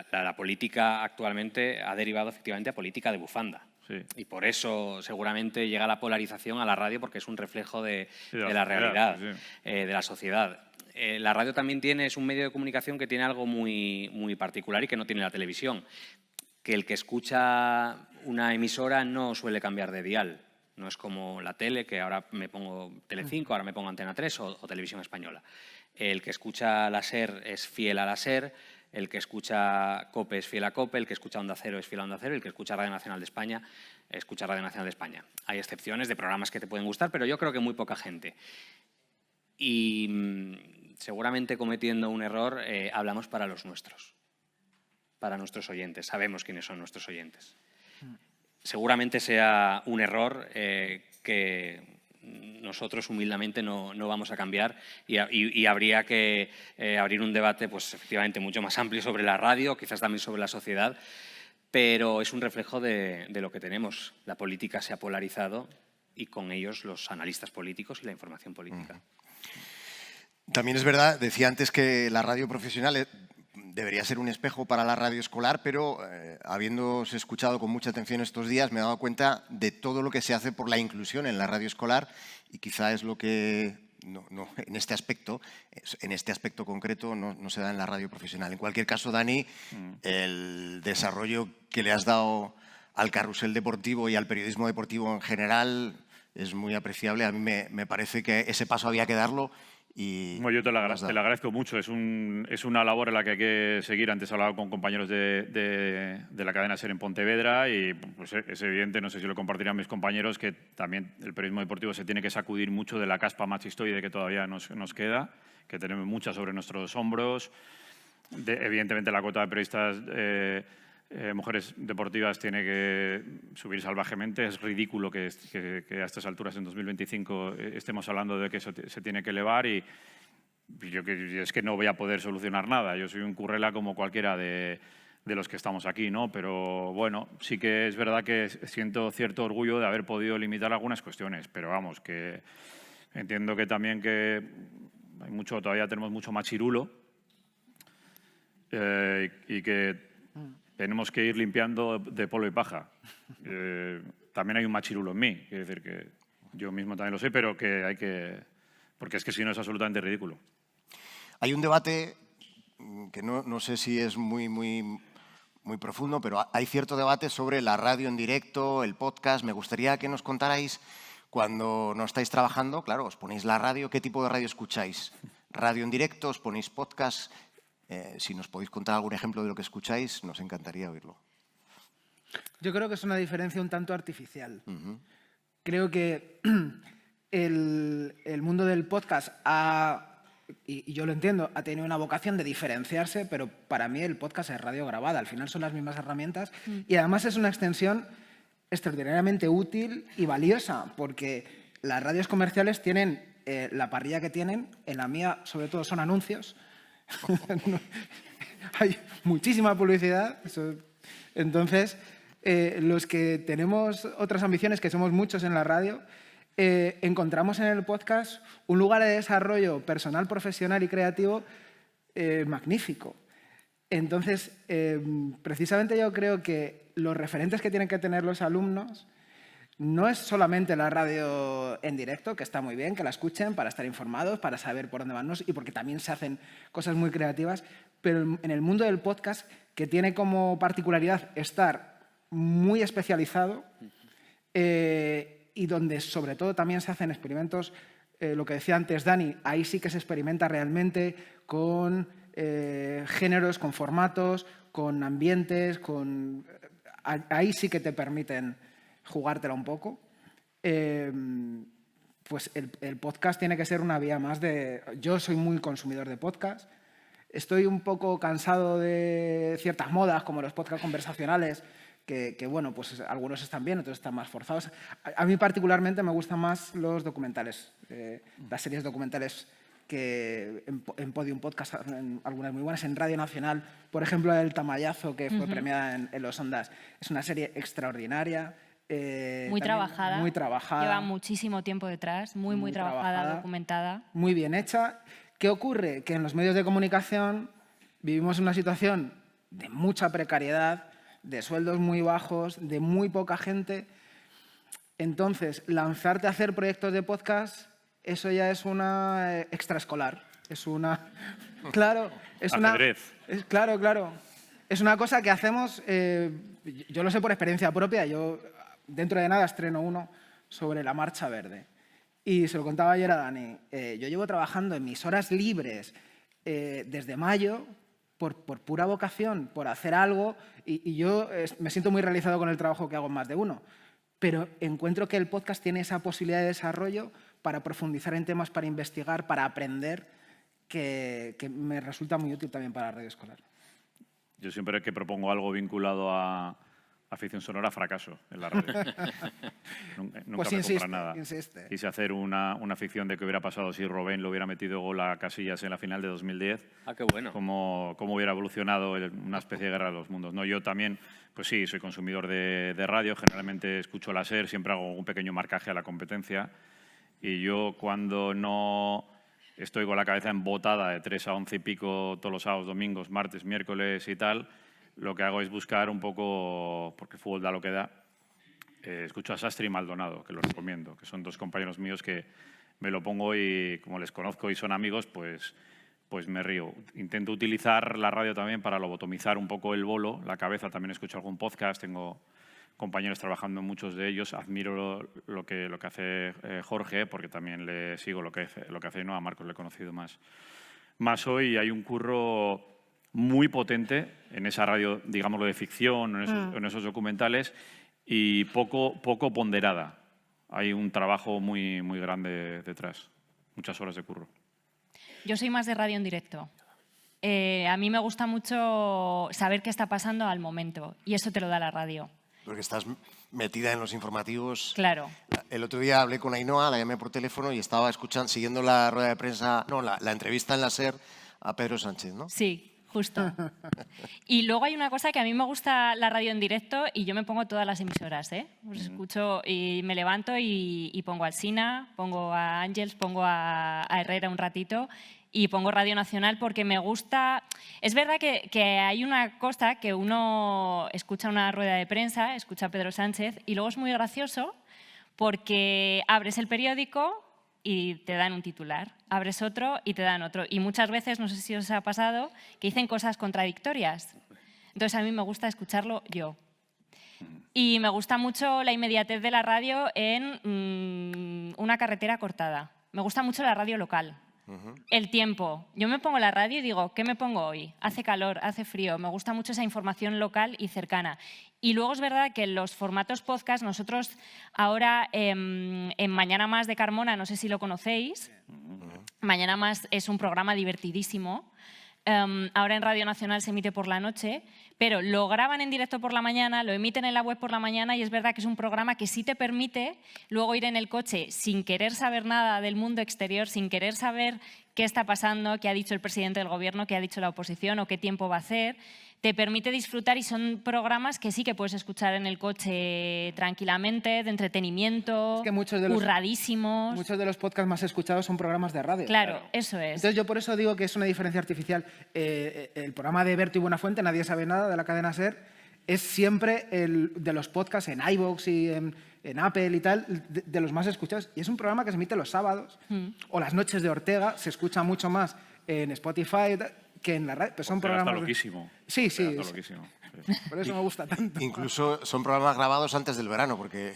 Speaker 5: La política actualmente ha derivado efectivamente a política de bufanda. Sí. Y por eso seguramente llega la polarización a la radio, porque es un reflejo de la realidad, sí. De la sociedad. La radio también es un medio de comunicación que tiene algo muy, muy particular y que no tiene la televisión, que el que escucha una emisora no suele cambiar de dial. No es como la tele, que ahora me pongo Telecinco, ahora me pongo Antena 3 o Televisión Española. El que escucha la SER es fiel a la SER, el que escucha COPE es fiel a COPE, el que escucha Onda Cero es fiel a Onda Cero, el que escucha Radio Nacional de España escucha Radio Nacional de España. Hay excepciones de programas que te pueden gustar, pero yo creo que muy poca gente. Y seguramente cometiendo un error hablamos para los nuestros, para nuestros oyentes. Sabemos quiénes son nuestros oyentes. Seguramente sea un error que nosotros humildemente no vamos a cambiar y habría que abrir un debate pues, efectivamente mucho más amplio sobre la radio, quizás también sobre la sociedad, pero es un reflejo de lo que tenemos. La política se ha polarizado y con ellos los analistas políticos y la información política.
Speaker 1: También es verdad, decía antes que la radio profesional debería ser un espejo para la radio escolar, pero habiéndose escuchado con mucha atención estos días me he dado cuenta de todo lo que se hace por la inclusión en la radio escolar y quizá es lo que en este aspecto concreto no se da en la radio profesional. En cualquier caso, Dani, el desarrollo que le has dado al carrusel deportivo y al periodismo deportivo en general es muy apreciable. A mí me parece que ese paso había que darlo.
Speaker 2: Bueno, yo te lo agradezco mucho. Es una labor en la que hay que seguir. Antes hablaba con compañeros de la cadena SER en Pontevedra y pues, es evidente, no sé si lo compartirán mis compañeros, que también el periodismo deportivo se tiene que sacudir mucho de la caspa machistoide que todavía nos queda, que tenemos mucha sobre nuestros hombros. Evidentemente la cuota de periodistas mujeres deportivas tiene que subir salvajemente. Es ridículo que a estas alturas, en 2025, estemos hablando de que eso se tiene que elevar y es que no voy a poder solucionar nada. Yo soy un currela como cualquiera de los que estamos aquí, ¿no? Pero bueno, sí que es verdad que siento cierto orgullo de haber podido limitar algunas cuestiones, pero vamos, que entiendo que también que todavía tenemos mucho machirulo y que tenemos que ir limpiando de polvo y paja. También hay un machirulo en mí, quiero decir que yo mismo también lo sé, pero que hay que... porque es que si no es absolutamente ridículo.
Speaker 1: Hay un debate que no sé si es muy profundo, pero hay cierto debate sobre la radio en directo, el podcast. Me gustaría que nos contarais, cuando no estáis trabajando, claro, os ponéis la radio, ¿qué tipo de radio escucháis? ¿Radio en directo? ¿Os ponéis podcast? Si nos podéis contar algún ejemplo de lo que escucháis, nos encantaría oírlo.
Speaker 4: Yo creo que es una diferencia un tanto artificial. Creo que el mundo del podcast y yo lo entiendo, ha tenido una vocación de diferenciarse, pero para mí el podcast es radio grabada. Al final son las mismas herramientas y además es una extensión extraordinariamente útil y valiosa, porque las radios comerciales tienen la parrilla que tienen. En la mía, sobre todo, son anuncios. Hay muchísima publicidad. Entonces, los que tenemos otras ambiciones, que somos muchos en la radio, encontramos en el podcast un lugar de desarrollo personal, profesional y creativo magnífico. Entonces, precisamente yo creo que los referentes que tienen que tener los alumnos no es solamente la radio en directo, que está muy bien, que la escuchen para estar informados, para saber por dónde van y porque también se hacen cosas muy creativas, pero en el mundo del podcast, que tiene como particularidad estar muy especializado y donde sobre todo también se hacen experimentos, lo que decía antes Dani, ahí sí que se experimenta realmente con géneros, con formatos, con ambientes, ahí sí que te permiten jugártela un poco. Pues el podcast tiene que ser una vía más de... Yo soy muy consumidor de podcast. Estoy un poco cansado de ciertas modas, como los podcasts conversacionales, que bueno, pues algunos están bien, otros están más forzados. A mí particularmente me gustan más los documentales, las series documentales que en Podium Podcast, algunas muy buenas, en Radio Nacional, por ejemplo, El Tamayazo, que fue premiada en los Ondas. Es una serie extraordinaria.
Speaker 3: Muy trabajada.
Speaker 4: Muy trabajada.
Speaker 3: Lleva muchísimo tiempo detrás, muy trabajada, documentada.
Speaker 4: Muy bien hecha. ¿Qué ocurre? Que en los medios de comunicación vivimos una situación de mucha precariedad, de sueldos muy bajos, de muy poca gente. Entonces, lanzarte a hacer proyectos de podcast, eso ya es una extraescolar. Es una... Claro, es
Speaker 2: Ajedrez.
Speaker 4: Claro. Es una cosa que hacemos, yo lo sé por experiencia propia, yo dentro de nada estreno uno sobre la Marcha Verde. Y se lo contaba ayer a Dani. Yo llevo trabajando en mis horas libres desde mayo por pura vocación, por hacer algo, y yo me siento muy realizado con el trabajo que hago en Más de Uno. Pero encuentro que el podcast tiene esa posibilidad de desarrollo para profundizar en temas, para investigar, para aprender, que me resulta muy útil también para la radio escolar.
Speaker 2: Yo siempre que propongo algo vinculado a ficción sonora, fracaso en la radio. Nunca
Speaker 4: Pues
Speaker 2: me
Speaker 4: insiste,
Speaker 2: compran nada.
Speaker 4: insiste.
Speaker 2: Quise hacer una ficción de qué hubiera pasado si Robben lo hubiera metido gol a Casillas en la final de 2010.
Speaker 5: Ah, qué bueno.
Speaker 2: Cómo hubiera evolucionado una especie de guerra de los mundos, ¿no? Yo también, pues sí, soy consumidor de radio. Generalmente escucho la SER, siempre hago un pequeño marcaje a la competencia. Y yo cuando no estoy con la cabeza embotada de 3 a 11 y pico todos los sábados, domingos, martes, miércoles y tal, lo que hago es buscar un poco, porque el fútbol da lo que da, escucho a Sastre y Maldonado, que los recomiendo, que son dos compañeros míos que me lo pongo y como les conozco y son amigos, pues me río. Intento utilizar la radio también para lobotomizar un poco el bolo, la cabeza. También escucho algún podcast, tengo compañeros trabajando en muchos de ellos. Admiro lo que hace Jorge, porque también le sigo lo que hace, ¿no? A Marcos le he conocido más hoy, y hay un curro muy potente en esa radio, digámoslo, de ficción, en esos documentales, y poco ponderada. Hay un trabajo muy grande detrás, muchas horas de curro.
Speaker 3: Yo soy más de radio en directo. A mí me gusta mucho saber qué está pasando al momento, y eso te lo da la radio.
Speaker 1: Porque estás metida en los informativos.
Speaker 3: Claro.
Speaker 1: El otro día hablé con Ainhoa, la llamé por teléfono y estaba siguiendo la rueda de prensa, la entrevista en la SER a Pedro Sánchez, ¿no?
Speaker 3: Sí. Justo. Y luego hay una cosa que a mí me gusta la radio en directo y yo me pongo todas las emisoras, ¿eh? Pues escucho y me levanto y pongo a Alsina, pongo a Ángels, pongo a Herrera un ratito y pongo Radio Nacional porque me gusta. Es verdad que hay una cosa que uno escucha una rueda de prensa, escucha a Pedro Sánchez y luego es muy gracioso porque abres el periódico y te dan un titular, abres otro y te dan otro. Y muchas veces, no sé si os ha pasado, que dicen cosas contradictorias. Entonces a mí me gusta escucharlo yo. Y me gusta mucho la inmediatez de la radio en una carretera cortada. Me gusta mucho la radio local. El tiempo. Yo me pongo la radio y digo, ¿qué me pongo hoy? Hace calor, hace frío. Me gusta mucho esa información local y cercana. Y luego es verdad que en los formatos podcast, nosotros ahora en Mañana Más de Carmona, no sé si lo conocéis, Mañana Más es un programa divertidísimo. Ahora en Radio Nacional se emite por la noche, pero lo graban en directo por la mañana, lo emiten en la web por la mañana y es verdad que es un programa que sí te permite luego ir en el coche sin querer saber nada del mundo exterior, sin querer saber qué está pasando, qué ha dicho el presidente del gobierno, qué ha dicho la oposición o qué tiempo va a hacer. Te permite disfrutar y son programas que sí que puedes escuchar en el coche tranquilamente, de entretenimiento, curradísimos.
Speaker 4: Muchos de los podcasts más escuchados son programas de radio.
Speaker 3: Claro, eso es.
Speaker 4: Entonces yo por eso digo que es una diferencia artificial. El programa de Berto y Buenafuente, Nadie sabe nada, de la cadena SER, es siempre el de los podcasts en iVoox y en Apple y tal, de los más escuchados. Y es un programa que se emite los sábados o las noches de Ortega, se escucha mucho más en Spotify que en la radio. Pero son programas...
Speaker 2: Está loquísimo.
Speaker 4: Sí.
Speaker 2: Loquísimo. Sí.
Speaker 4: Por eso me gusta tanto.
Speaker 1: Incluso son programas grabados antes del verano, porque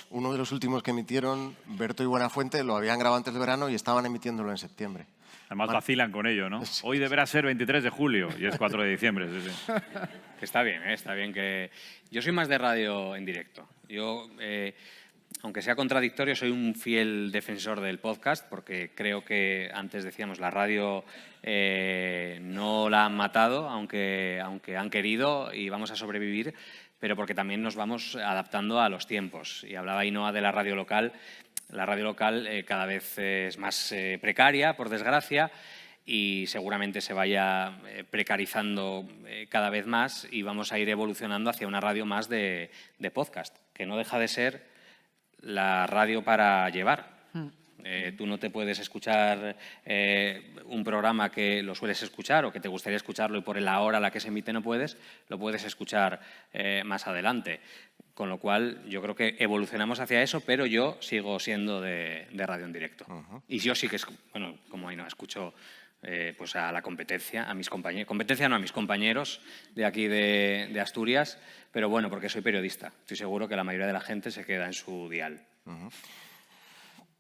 Speaker 1: uno de los últimos que emitieron, Berto y Buenafuente, lo habían grabado antes del verano y estaban emitiéndolo en septiembre.
Speaker 2: Además vacilan con ello, ¿no? Hoy deberá ser 23 de julio y es 4 de diciembre. Sí.
Speaker 5: Que está bien que... Yo soy más de radio en directo. Yo, aunque sea contradictorio, soy un fiel defensor del podcast porque creo que, antes decíamos, la radio no la han matado, aunque han querido y vamos a sobrevivir, pero porque también nos vamos adaptando a los tiempos. Y hablaba Ainhoa de la radio local. La radio local cada vez es más precaria, por desgracia, y seguramente se vaya precarizando cada vez más y vamos a ir evolucionando hacia una radio más de podcast, que no deja de ser la radio para llevar. Tú no te puedes escuchar un programa que lo sueles escuchar o que te gustaría escucharlo y por la hora a la que se emite no puedes, lo puedes escuchar más adelante. Con lo cual, yo creo que evolucionamos hacia eso, pero yo sigo siendo de radio en directo. Y yo sí que, bueno, como ahí no escucho pues a la competencia, a mis compañeros, competencia no, a mis compañeros de aquí de Asturias, pero bueno, porque soy periodista. Estoy seguro que la mayoría de la gente se queda en su dial.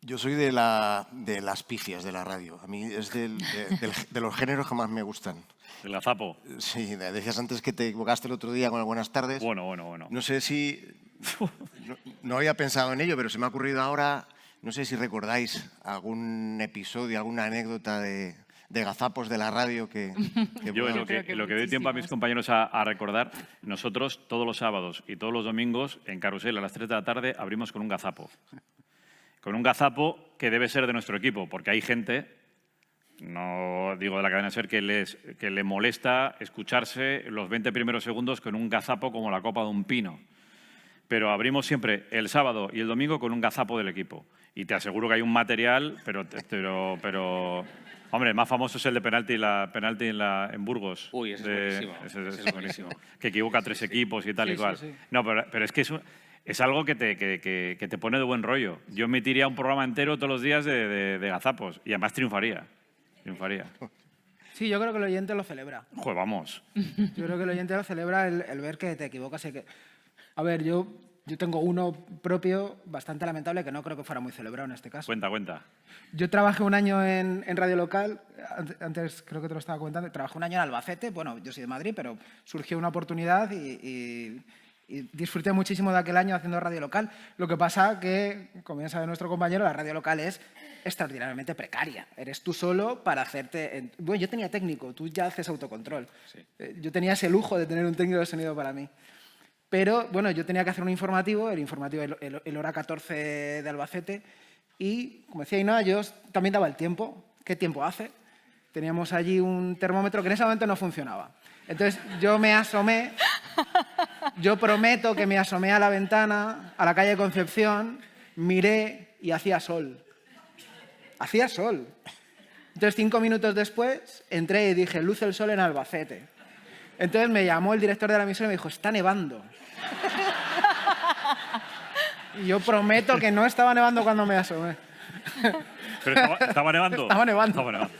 Speaker 1: Yo soy de las pifias de la radio. A mí es de los géneros que más me gustan.
Speaker 2: ¿El gazapo?
Speaker 1: Sí, decías antes que te equivocaste el otro día con el Buenas tardes.
Speaker 2: Bueno.
Speaker 1: No sé si... No había pensado en ello, pero se me ha ocurrido ahora... No sé si recordáis algún episodio, alguna anécdota de gazapos de la radio que
Speaker 2: yo lo que doy tiempo a mis compañeros a recordar, nosotros todos los sábados y todos los domingos en Carrusel a las 3 de la tarde abrimos con un gazapo. Con un gazapo que debe ser de nuestro equipo, porque hay gente, no digo de la cadena SER, que le molesta escucharse los 20 primeros segundos con un gazapo como la copa de un pino. Pero abrimos siempre el sábado y el domingo con un gazapo del equipo. Y te aseguro que hay un material, pero hombre, el más famoso es el de penalti en Burgos.
Speaker 5: Uy, ese es buenísimo.
Speaker 2: Ese es buenísimo. Que equivoca a 3 equipos y tal y cual.
Speaker 4: Sí.
Speaker 2: No, pero es que es algo que te pone de buen rollo. Yo emitiría un programa entero todos los días de gazapos y además triunfaría.
Speaker 4: Sí, yo creo que el oyente lo celebra.
Speaker 2: Joder, vamos.
Speaker 4: Yo creo que el oyente lo celebra el ver que te equivocas. A ver, yo tengo uno propio bastante lamentable que no creo que fuera muy celebrado en este caso.
Speaker 2: Cuenta.
Speaker 4: Yo trabajé un año en radio local, antes creo que te lo estaba comentando, trabajé un año en Albacete, bueno, yo soy de Madrid, pero surgió una oportunidad y disfruté muchísimo de aquel año haciendo radio local. Lo que pasa que, como ya sabe nuestro compañero, la radio local es extraordinariamente precaria. Eres tú solo para hacerte... Bueno, yo tenía técnico, tú ya haces autocontrol. Sí. Yo tenía ese lujo de tener un técnico de sonido para mí. Pero, bueno, yo tenía que hacer un informativo, el Hora 14 de Albacete, y, como decía Ainhoa, yo también daba el tiempo. ¿Qué tiempo hace? teníamos allí un termómetro que en ese momento no funcionaba. Entonces yo me asomé, yo prometo que me asomé a la ventana, a la calle Concepción, miré y hacía sol. Hacía sol. Entonces 5 minutos después entré y dije, luce el sol en Albacete. Entonces me llamó el director de la emisora y me dijo, está nevando. Y yo prometo que no estaba nevando cuando me asomé.
Speaker 2: ¿Pero estaba nevando?
Speaker 4: Estaba nevando.
Speaker 2: Estaba nevando.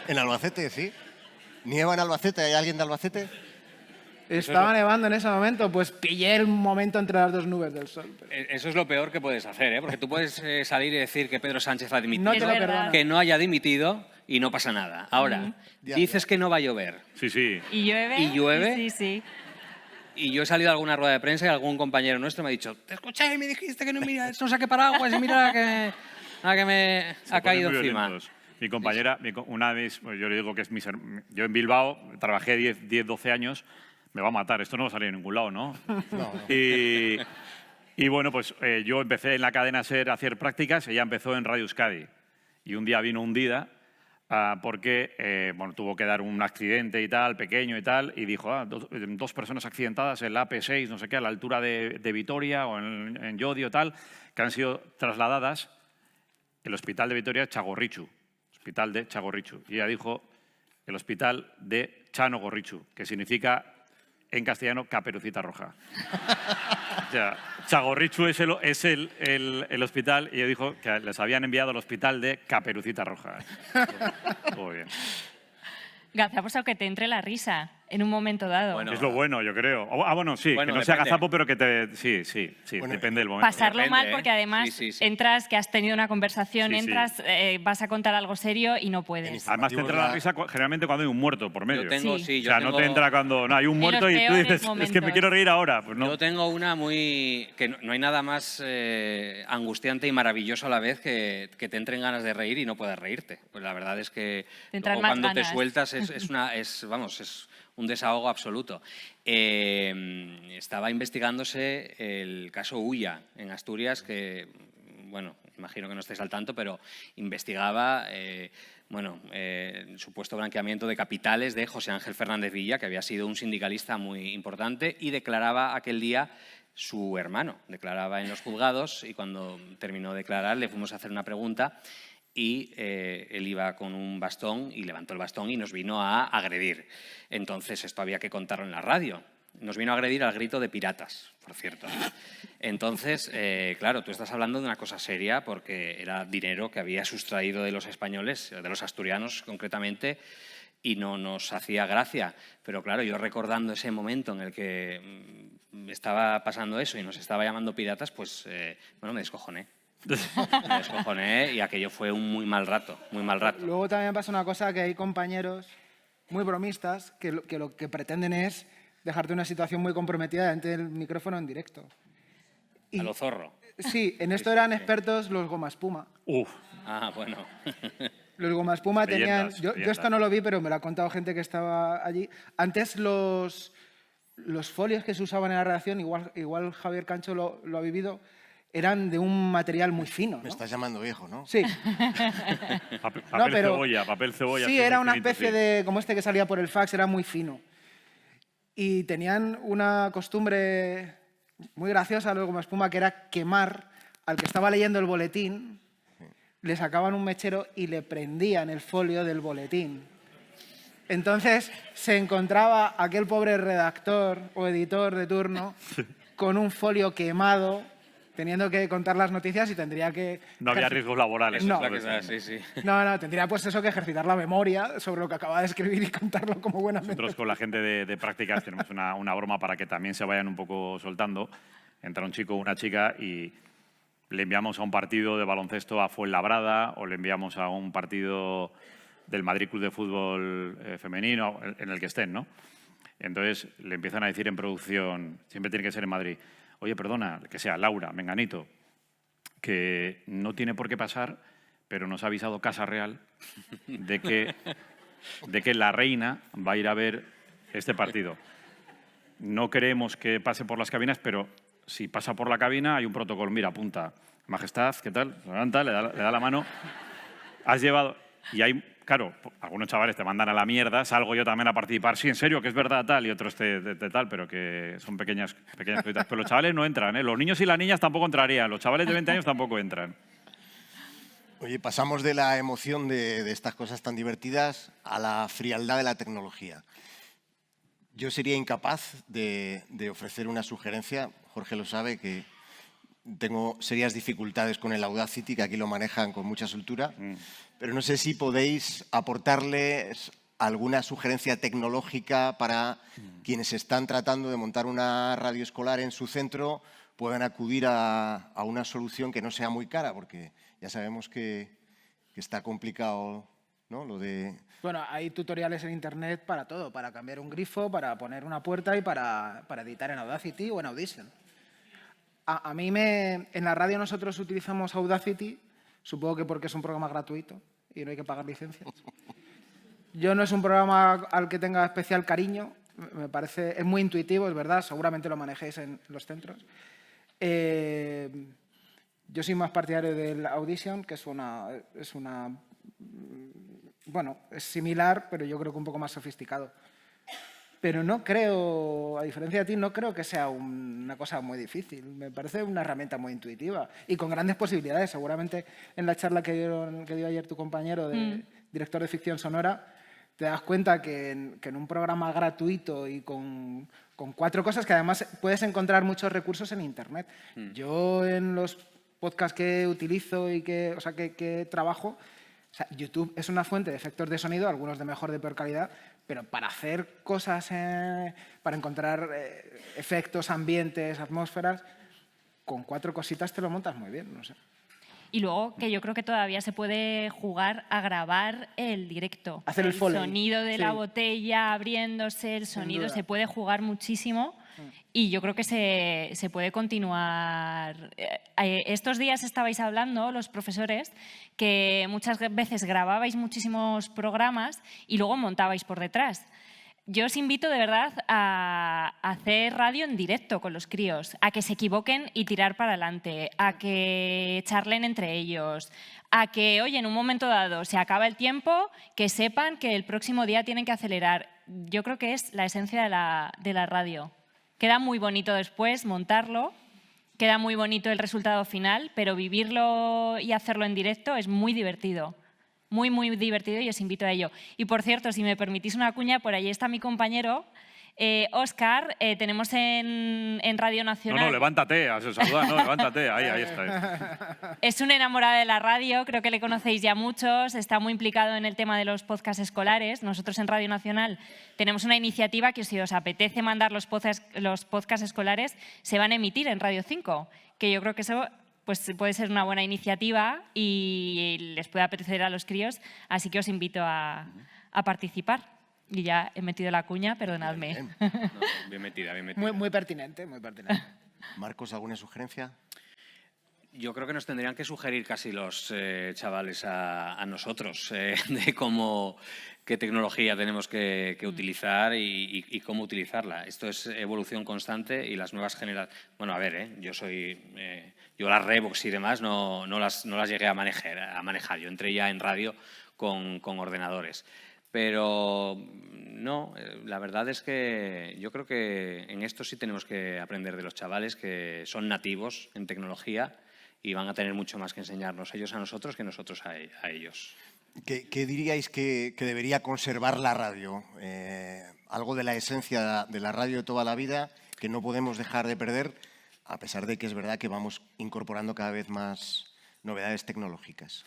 Speaker 1: En Albacete, sí. ¿Nieva en Albacete? ¿Hay alguien de Albacete?
Speaker 4: Estaba nevando en ese momento, pues pillé el momento entre las dos nubes del sol.
Speaker 5: Eso es lo peor que puedes hacer, ¿eh? Porque tú puedes salir y decir que Pedro Sánchez ha dimitido,
Speaker 4: No te lo
Speaker 3: Es verdad.
Speaker 4: perdono.
Speaker 5: que no haya dimitido y no pasa nada. Ahora,
Speaker 1: Ya,
Speaker 5: dices que no va a llover
Speaker 2: Sí, sí.
Speaker 3: ¿Y llueve?
Speaker 5: ¿Y llueve?
Speaker 3: Sí, sí.
Speaker 5: y yo he salido a alguna rueda de prensa y algún compañero nuestro me ha dicho, te escuché y me dijiste que no, mira, no saqué paraguas y mira que me
Speaker 2: Se
Speaker 5: ha
Speaker 2: ponen
Speaker 5: caído
Speaker 2: muy
Speaker 5: encima.
Speaker 2: violentos. Mi compañera, una vez, yo le digo que es yo en Bilbao trabajé 10, 12 años, me va a matar, esto no va a salir en ningún lado, ¿no? Y bueno, pues yo empecé en la cadena SER a hacer prácticas, ella empezó en Radio Euskadi. Y un día vino hundida porque bueno, tuvo que dar un accidente y tal, pequeño y tal, y dijo, dos personas accidentadas en la AP6, no sé qué, a la altura de Vitoria o en Llodio tal, que han sido trasladadas el hospital de Vitoria Txagorritxu, hospital de Txagorritxu. Y ella dijo el hospital de Chano Gorritxu, que significa en castellano Caperucita Roja. O sea, Txagorritxu es el hospital y ella dijo que les habían enviado al hospital de Caperucita Roja. Todo bien.
Speaker 6: Gazapo, que te entre la risa en un momento dado.
Speaker 5: Bueno,
Speaker 2: Es lo bueno, yo creo. Bueno, sí,
Speaker 5: Bueno,
Speaker 2: que no sea
Speaker 5: depende.
Speaker 2: gazapo, pero que te... Sí,
Speaker 1: Bueno,
Speaker 2: depende del momento.
Speaker 6: Pasarlo
Speaker 5: Depende,
Speaker 6: mal
Speaker 5: ¿eh?
Speaker 6: porque además
Speaker 5: Sí, sí, sí.
Speaker 6: entras, que has tenido una conversación,
Speaker 2: Sí, sí.
Speaker 6: entras, vas a contar algo serio y no puedes.
Speaker 2: Además te entra la risa generalmente cuando hay un muerto por medio.
Speaker 5: yo tengo,
Speaker 6: Sí.
Speaker 5: sí,
Speaker 2: O
Speaker 5: yo
Speaker 2: sea,
Speaker 5: tengo,
Speaker 2: no te entra cuando no, hay un muerto
Speaker 6: los
Speaker 2: y tú
Speaker 6: peores
Speaker 2: dices, es que me
Speaker 6: momentos.
Speaker 2: quiero reír ahora. Pues no.
Speaker 5: Yo tengo una muy... que no hay nada más angustiante y maravilloso a la vez que te entren ganas de reír y no puedas reírte. Pues la verdad es que
Speaker 6: Te entran
Speaker 5: luego
Speaker 6: más
Speaker 5: cuando
Speaker 6: ganas.
Speaker 5: te sueltas es un desahogo absoluto. Estaba investigándose el caso Ulla en Asturias, que, bueno, imagino que no estéis al tanto, pero investigaba el supuesto blanqueamiento de capitales de José Ángel Fernández Villa, que había sido un sindicalista muy importante, y declaraba aquel día su hermano. Declaraba en los juzgados y cuando terminó de declarar le fuimos a hacer una pregunta y él iba con un bastón y levantó el bastón y nos vino a agredir. Entonces esto había que contarlo en la radio. Nos vino a agredir al grito de piratas, por cierto. Entonces, claro, tú estás hablando de una cosa seria porque era dinero que había sustraído de los españoles, de los asturianos concretamente, y no nos hacía gracia. Pero claro, yo recordando ese momento en el que estaba pasando eso y nos estaba llamando piratas, pues me descojoné. Me descojoné y aquello fue un muy mal rato, muy mal rato.
Speaker 4: Luego también pasa una cosa, que hay compañeros muy bromistas que lo que pretenden es dejarte una situación muy comprometida delante del micrófono en directo.
Speaker 5: A lo zorro.
Speaker 4: Sí, en esto eran expertos los Goma Espuma.
Speaker 2: Uf,
Speaker 5: Ah, bueno.
Speaker 4: Los Goma Espuma tenían...
Speaker 2: Leyendas,
Speaker 4: Yo
Speaker 2: leyendas.
Speaker 4: esto no lo vi, pero me lo ha contado gente que estaba allí. Antes los folios que se usaban en la redacción, igual Javier Cancho lo ha vivido, eran de un material muy fino,
Speaker 1: Me
Speaker 4: ¿no?
Speaker 1: estás llamando viejo, ¿no?
Speaker 4: Sí.
Speaker 2: papel
Speaker 4: pero-
Speaker 2: cebolla.
Speaker 4: Sí,
Speaker 2: así
Speaker 4: era una
Speaker 2: finito,
Speaker 4: especie
Speaker 2: sí.
Speaker 4: de... como este que salía por el fax, era muy fino. Y tenían una costumbre muy graciosa, luego Goma Espuma, que era quemar al que estaba leyendo el boletín, le sacaban un mechero y le prendían el folio del boletín. Entonces se encontraba aquel pobre redactor o editor de turno con un folio quemado, teniendo que contar las noticias y tendría que...
Speaker 2: No había riesgos laborales.
Speaker 4: No.
Speaker 2: por eso.
Speaker 5: Sí, sí.
Speaker 4: No, tendría pues eso que ejercitar la memoria sobre lo que acaba de escribir y contarlo como buenamente.
Speaker 2: Nosotros con la gente de prácticas tenemos una broma para que también se vayan un poco soltando. Entra un chico o una chica y le enviamos a un partido de baloncesto a Fuenlabrada o le enviamos a un partido del Madrid Club de Fútbol femenino, en el que estén, ¿no? Entonces le empiezan a decir en producción, siempre tiene que ser en Madrid, oye, perdona, que sea Laura, Menganito, que no tiene por qué pasar, pero nos ha avisado Casa Real de que la reina va a ir a ver este partido. No queremos que pase por las cabinas, pero si pasa por la cabina hay un protocolo. Mira, apunta, Majestad, ¿qué tal? Se levanta, le da la mano. Has llevado... Y hay claro, algunos chavales te mandan a la mierda, salgo yo también a participar, sí, en serio, que es verdad tal, y otros de tal, pero que son pequeñas cositas. Pero los chavales no entran, ¿eh? Los niños y las niñas tampoco entrarían, los chavales de 20 años tampoco entran.
Speaker 1: Oye, pasamos de la emoción de estas cosas tan divertidas a la frialdad de la tecnología. Yo sería incapaz de ofrecer una sugerencia, Jorge lo sabe, que tengo serias dificultades con el Audacity, que aquí lo manejan con mucha soltura, pero no sé si podéis aportarles alguna sugerencia tecnológica para quienes están tratando de montar una radio escolar en su centro, puedan acudir a una solución que no sea muy cara, porque ya sabemos que está complicado, ¿no? Lo de...
Speaker 4: Bueno, hay tutoriales en Internet para todo, para cambiar un grifo, para poner una puerta y para editar en Audacity o en Audition. A mí en la radio nosotros utilizamos Audacity, supongo que porque es un programa gratuito y no hay que pagar licencias. Yo no es un programa al que tenga especial cariño, me parece, es muy intuitivo, es verdad, seguramente lo manejéis en los centros. Yo soy más partidario del Audition, que bueno, es similar, pero yo creo que un poco más sofisticado. Pero no creo, a diferencia de ti, no creo que sea una cosa muy difícil. Me parece una herramienta muy intuitiva y con grandes posibilidades. Seguramente en la charla que dio ayer tu compañero, director de ficción sonora, te das cuenta que en un programa gratuito y con 4 cosas, que además puedes encontrar muchos recursos en Internet. Yo en los podcasts que utilizo y que trabajo, o sea, YouTube es una fuente de efectos de sonido, algunos de mejor, de peor calidad, pero para hacer cosas, para encontrar efectos, ambientes, atmósferas, con 4 cositas te lo montas muy bien, no sé.
Speaker 6: Y luego que yo creo que todavía se puede jugar a grabar el directo.
Speaker 4: Hacer el foley.
Speaker 6: Sonido de la botella abriéndose, el sonido, se puede jugar muchísimo. Y yo creo que se puede continuar. Estos días estabais hablando, los profesores, que muchas veces grababais muchísimos programas y luego montabais por detrás. Yo os invito de verdad a hacer radio en directo con los críos, a que se equivoquen y tirar para adelante, a que charlen entre ellos, a que, oye, en un momento dado se acaba el tiempo, que sepan que el próximo día tienen que acelerar. Yo creo que es la esencia de la radio. Queda muy bonito después montarlo, queda muy bonito el resultado final, pero vivirlo y hacerlo en directo es muy divertido. Muy, muy divertido y os invito a ello. Y por cierto, si me permitís una cuña, por ahí está mi compañero, Óscar, tenemos en Radio Nacional...
Speaker 2: No, levántate, a saludar, no, levántate, ahí está.
Speaker 6: Es un enamorado de la radio, creo que le conocéis ya muchos, está muy implicado en el tema de los podcasts escolares. Nosotros en Radio Nacional tenemos una iniciativa que si os apetece mandar los podcasts escolares, se van a emitir en Radio 5, que yo creo que eso... pues puede ser una buena iniciativa y les puede apetecer a los críos, así que os invito a participar. Y ya he metido la cuña, perdonadme.
Speaker 1: Bien.
Speaker 5: No, bien metida, bien metida.
Speaker 4: Muy pertinente, muy pertinente.
Speaker 1: Marcos, ¿alguna sugerencia?
Speaker 5: Yo creo que nos tendrían que sugerir casi los chavales a nosotros de qué tecnología tenemos que utilizar y cómo utilizarla. Esto es evolución constante y las nuevas generaciones... Bueno, a ver, yo las Revox y demás no las llegué a manejar. Yo entré ya en radio con ordenadores. Pero no, la verdad es que yo creo que en esto sí tenemos que aprender de los chavales que son nativos en tecnología y van a tener mucho más que enseñarnos ellos a nosotros que nosotros a ellos.
Speaker 1: ¿Qué diríais que debería conservar la radio? Algo de la esencia de la radio de toda la vida que no podemos dejar de perder, a pesar de que es verdad que vamos incorporando cada vez más novedades tecnológicas.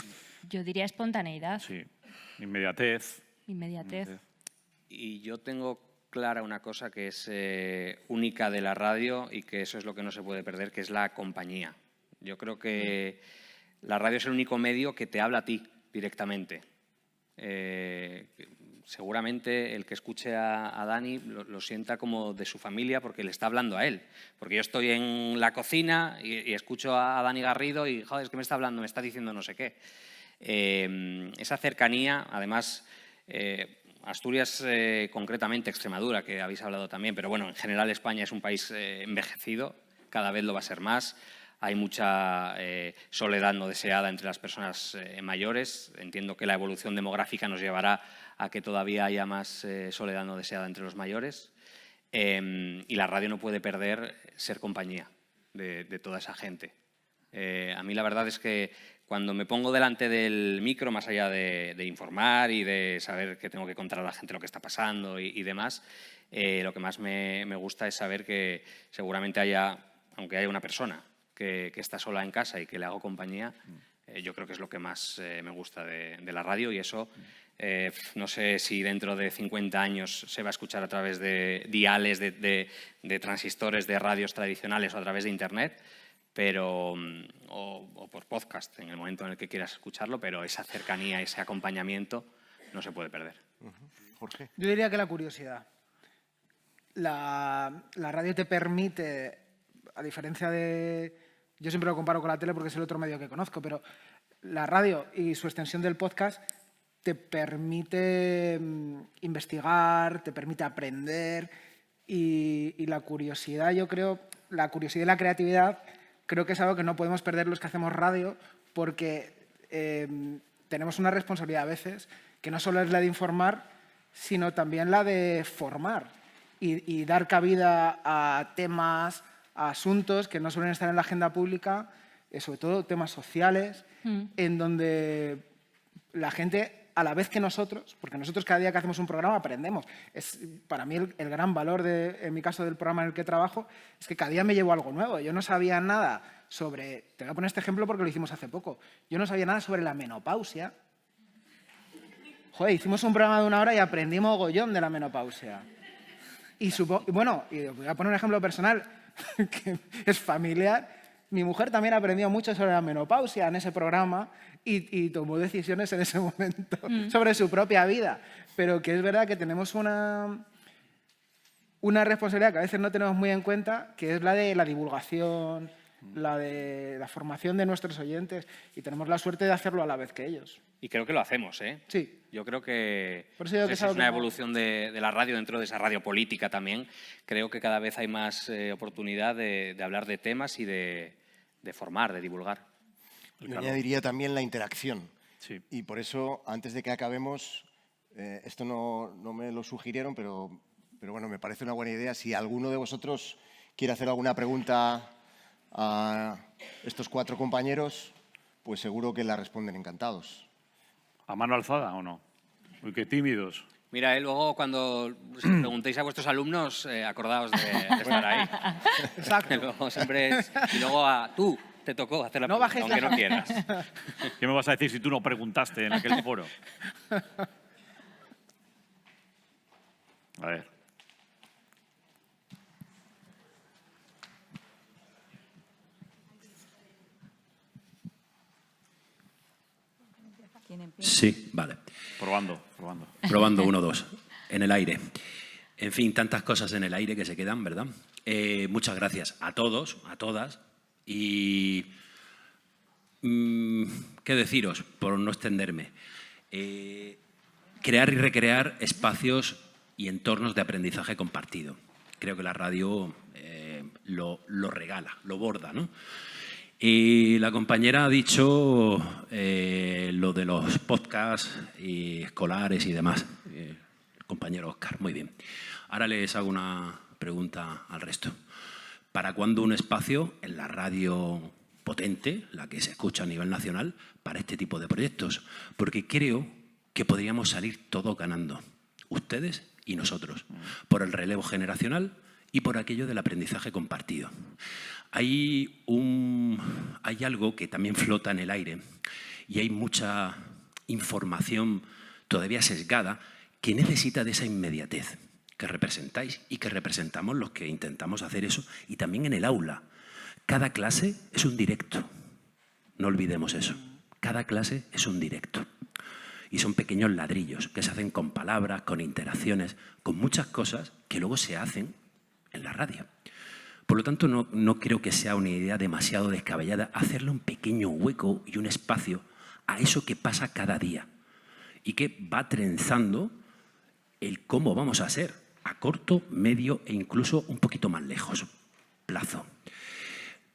Speaker 6: Yo diría espontaneidad.
Speaker 2: Sí, inmediatez.
Speaker 5: Y yo tengo clara una cosa que es única de la radio y que eso es lo que no se puede perder, que es la compañía. Yo creo que la radio es el único medio que te habla a ti directamente. Seguramente el que escuche a Dani lo sienta como de su familia porque le está hablando a él. Porque yo estoy en la cocina y escucho a Dani Garrido y, joder, es que me está hablando, me está diciendo no sé qué. Esa cercanía, además... Asturias, concretamente Extremadura, que habéis hablado también, pero bueno, en general España es un país envejecido, cada vez lo va a ser más. hay mucha soledad no deseada entre las personas mayores. Entiendo que la evolución demográfica nos llevará a que todavía haya más soledad no deseada entre los mayores. Y la radio no puede perder ser compañía de toda esa gente. A mí la verdad es que cuando me pongo delante del micro, más allá de informar y de saber que tengo que contar a la gente lo que está pasando y demás, lo que más me gusta es saber que seguramente aunque haya una persona que está sola en casa y que le hago compañía, yo creo que es lo que más me gusta de la radio, y eso no sé si dentro de 50 años se va a escuchar a través de diales, de transistores, de radios tradicionales o a través de Internet, o por podcast en el momento en el que quieras escucharlo, pero esa cercanía, ese acompañamiento no se puede perder.
Speaker 1: Jorge.
Speaker 4: Yo diría que la curiosidad. La radio te permite, a diferencia de... Yo siempre lo comparo con la tele porque es el otro medio que conozco, pero la radio y su extensión del podcast te permite investigar, te permite aprender, y la curiosidad, yo creo, la curiosidad y la creatividad, creo que es algo que no podemos perder los que hacemos radio, porque tenemos una responsabilidad a veces que no solo es la de informar, sino también la de formar y dar cabida a temas, a asuntos que no suelen estar en la agenda pública, sobre todo temas sociales, en donde la gente, a la vez que nosotros, porque nosotros cada día que hacemos un programa aprendemos. Es, para mí el gran valor, en mi caso, del programa en el que trabajo, es que cada día me llevo algo nuevo. Yo no sabía nada sobre... Te voy a poner este ejemplo porque lo hicimos hace poco. Yo no sabía nada sobre la menopausia. Joder, hicimos un programa de 1 hora y aprendí mogollón de la menopausia. Y bueno, y voy a poner un ejemplo personal que es familiar. Mi mujer también aprendió mucho sobre la menopausia en ese programa y tomó decisiones en ese momento sobre su propia vida. Pero que es verdad que tenemos una responsabilidad que a veces no tenemos muy en cuenta, que es la de la divulgación, la de la formación de nuestros oyentes, y tenemos la suerte de hacerlo a la vez que ellos.
Speaker 5: Y creo que lo hacemos, ¿eh?
Speaker 4: Sí.
Speaker 5: Yo creo que,
Speaker 4: por eso digo que
Speaker 5: es una evolución de la radio dentro de esa radio política también. Creo que cada vez hay más oportunidad de hablar de temas y de formar, de divulgar.
Speaker 1: Yo añadiría también la interacción.
Speaker 2: Sí.
Speaker 1: Y por eso, antes de que acabemos, esto no me lo sugirieron, pero bueno, me parece una buena idea. Si alguno de vosotros quiere hacer alguna pregunta a estos 4 compañeros, pues seguro que la responden encantados.
Speaker 2: ¿A mano alzada o no? Uy, qué tímidos.
Speaker 5: Mira, luego cuando preguntéis a vuestros alumnos, acordaos de estar ahí.
Speaker 4: Exacto.
Speaker 5: Luego siempre y luego tú te tocó hacer la pregunta, aunque no quieras.
Speaker 2: ¿Qué me vas a decir si tú no preguntaste en aquel foro? A ver.
Speaker 7: Sí, vale.
Speaker 2: Probando.
Speaker 7: Probando 1, 2. En el aire. En fin, tantas cosas en el aire que se quedan, ¿verdad? Muchas gracias a todos, a todas. Y ¿qué deciros? Por no extenderme. Crear y recrear espacios y entornos de aprendizaje compartido. Creo que la radio lo regala, lo borda, ¿no? Y la compañera ha dicho lo de los podcasts y escolares y demás. El compañero Óscar, muy bien. Ahora les hago una pregunta al resto. ¿Para cuándo un espacio en la radio potente, la que se escucha a nivel nacional, para este tipo de proyectos? Porque creo que podríamos salir todos ganando, ustedes y nosotros, por el relevo generacional y por aquello del aprendizaje compartido. Hay algo que también flota en el aire y hay mucha información todavía sesgada que necesita de esa inmediatez que representáis y que representamos los que intentamos hacer eso, y también en el aula. Cada clase es un directo, no olvidemos eso. Cada clase es un directo. Y son pequeños ladrillos que se hacen con palabras, con interacciones, con muchas cosas que luego se hacen en la radio. Por lo tanto, no creo que sea una idea demasiado descabellada hacerle un pequeño hueco y un espacio a eso que pasa cada día y que va trenzando el cómo vamos a ser a corto, medio e incluso un poquito más lejos plazo.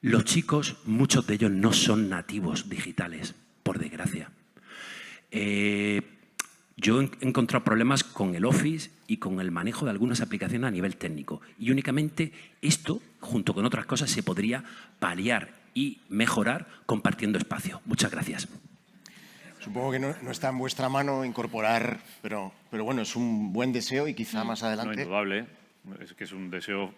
Speaker 7: Los chicos, muchos de ellos no son nativos digitales, por desgracia. Yo he encontrado problemas con el Office y con el manejo de algunas aplicaciones a nivel técnico. Y únicamente esto, junto con otras cosas, se podría paliar y mejorar compartiendo espacio. Muchas gracias.
Speaker 1: Supongo que no está en vuestra mano incorporar, pero bueno, es un buen deseo y quizá más adelante...
Speaker 2: No, indudable. Es que es un deseo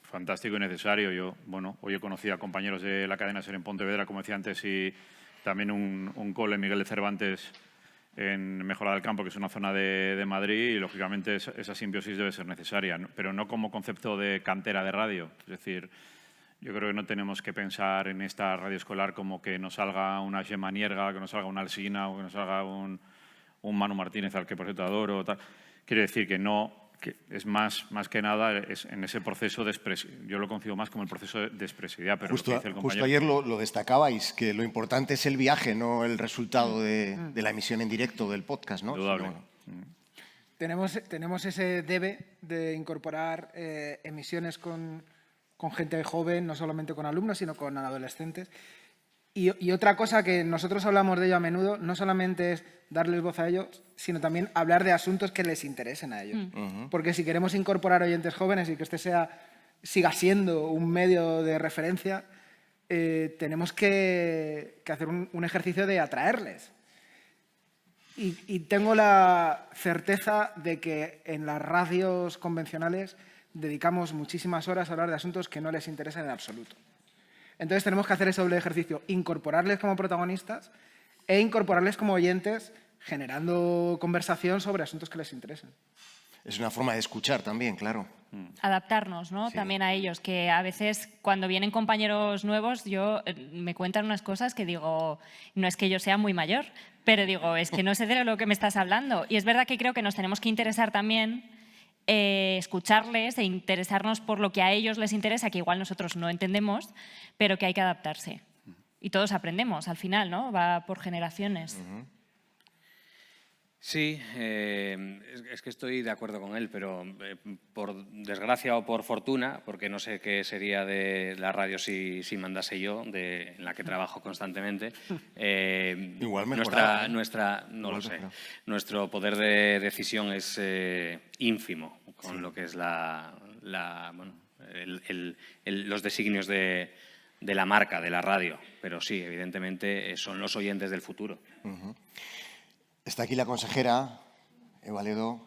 Speaker 2: fantástico y necesario. Yo, bueno, hoy he conocido a compañeros de la cadena SER en Pontevedra, como decía antes, y también un cole, Miguel de Cervantes, en Mejorada del Campo, que es una zona de Madrid, y lógicamente esa simbiosis debe ser necesaria, pero no como concepto de cantera de radio. Es decir, yo creo que no tenemos que pensar en esta radio escolar como que nos salga una Gemma Nierga, que nos salga una Alsina o que nos salga un Manu Martínez, al que por cierto adoro. Tal. Quiero decir que no, que es más que nada es en ese proceso de expresión. Yo lo concibo más como el proceso de expresividad. Pero
Speaker 1: justo,
Speaker 2: lo que dice el compañero,
Speaker 1: justo ayer lo destacabais, que lo importante es el viaje, no el resultado de la emisión en directo del podcast, ¿no?
Speaker 2: Indudable.
Speaker 4: Tenemos ese debe de incorporar emisiones con gente joven, no solamente con alumnos, sino con adolescentes. Y otra cosa que nosotros hablamos de ello a menudo, no solamente es darles voz a ellos, sino también hablar de asuntos que les interesen a ellos. Porque si queremos incorporar oyentes jóvenes y que este siga siendo un medio de referencia, tenemos que hacer un ejercicio de atraerles. Y tengo la certeza de que en las radios convencionales dedicamos muchísimas horas a hablar de asuntos que no les interesan en absoluto. Entonces tenemos que hacer ese doble ejercicio, incorporarles como protagonistas e incorporarles como oyentes, generando conversación sobre asuntos que les interesen.
Speaker 1: Es una forma de escuchar también, claro.
Speaker 6: Adaptarnos, ¿no?
Speaker 1: Sí.
Speaker 6: También a ellos, que a veces cuando vienen compañeros nuevos me cuentan unas cosas que digo, no es que yo sea muy mayor, pero digo, es que no sé de lo que me estás hablando. Y es verdad que creo que nos tenemos que interesar también, escucharles e interesarnos por lo que a ellos les interesa, que igual nosotros no entendemos, pero que hay que adaptarse. Y todos aprendemos al final, ¿no? Va por generaciones.
Speaker 5: Sí, es que estoy de acuerdo con él, pero por desgracia o por fortuna, porque no sé qué sería de la radio si mandase yo, en la que trabajo constantemente.
Speaker 1: Igual mejoraba,
Speaker 5: no lo sé. Nuestro poder de decisión es ínfimo con lo que es los designios de la marca, de la radio. Pero sí, evidentemente son los oyentes del futuro.
Speaker 1: Está aquí la consejera, Eva Ledo.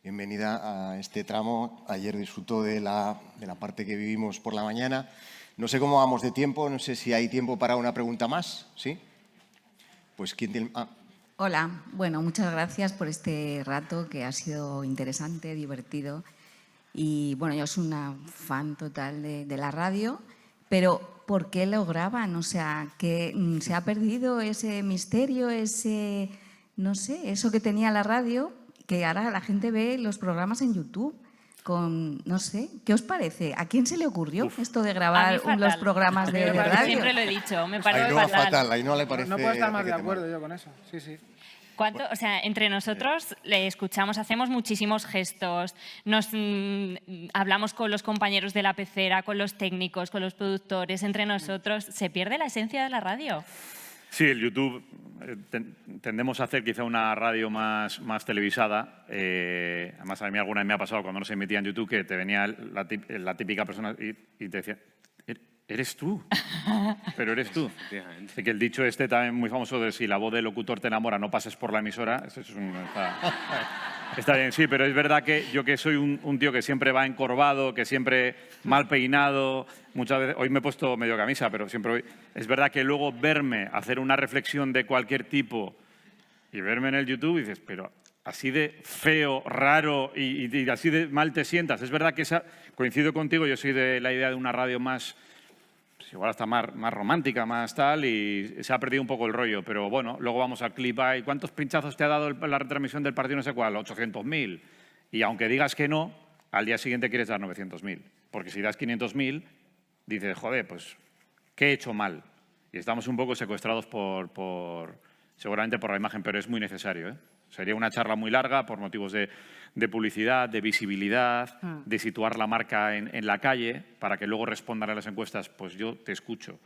Speaker 1: Bienvenida a este tramo. Ayer disfrutó de la parte que vivimos por la mañana. No sé cómo vamos de tiempo, no sé si hay tiempo para una pregunta más. ¿Sí? Pues ¿quién tiene...?
Speaker 8: Hola, bueno, muchas gracias por este rato que ha sido interesante, divertido. Y bueno, yo soy una fan total de la radio, pero ¿por qué lo graban? O sea, que se ha perdido ese misterio, no sé, eso que tenía la radio, que ahora la gente ve los programas en YouTube no sé, ¿qué os parece? ¿A quién se le ocurrió esto de grabar los programas de radio?
Speaker 6: Siempre lo he dicho, me parece
Speaker 1: Ainhoa
Speaker 6: fatal.
Speaker 1: Ainhoa le parece...
Speaker 4: No puedo estar más de acuerdo yo con eso, sí.
Speaker 6: O sea, entre nosotros le escuchamos, hacemos muchísimos gestos, hablamos con los compañeros de la pecera, con los técnicos, con los productores, entre nosotros. ¿Se pierde la esencia de la radio?
Speaker 2: Sí, el YouTube tendemos a hacer quizá una radio más televisada. Además, a mí alguna vez me ha pasado cuando no se emitía en YouTube que te venía la típica persona y te decía, eres tú, pero eres tú. Así que el dicho también muy famoso de si la voz del locutor te enamora, no pases por la emisora, eso está bien, sí, pero es verdad que yo que soy un tío que siempre va encorvado, que siempre mal peinado, muchas veces, hoy me he puesto medio camisa, pero siempre voy, es verdad que luego verme hacer una reflexión de cualquier tipo y verme en el YouTube y dices, pero así de feo, raro y así de mal te sientas. Es verdad que coincido contigo, yo soy de la idea de una radio más... igual hasta más romántica, más tal, y se ha perdido un poco el rollo. Pero bueno, luego vamos al clip. ¿Y cuántos pinchazos te ha dado la retransmisión del partido no sé cuál? 800.000. Y aunque digas que no, al día siguiente quieres dar 900.000. Porque si das 500.000, dices, joder, pues, ¿qué he hecho mal? Y estamos un poco secuestrados por seguramente por la imagen, pero es muy necesario, ¿eh? Sería una charla muy larga por motivos de publicidad, de visibilidad, de situar la marca en la calle para que luego respondan a las encuestas, pues yo te escucho.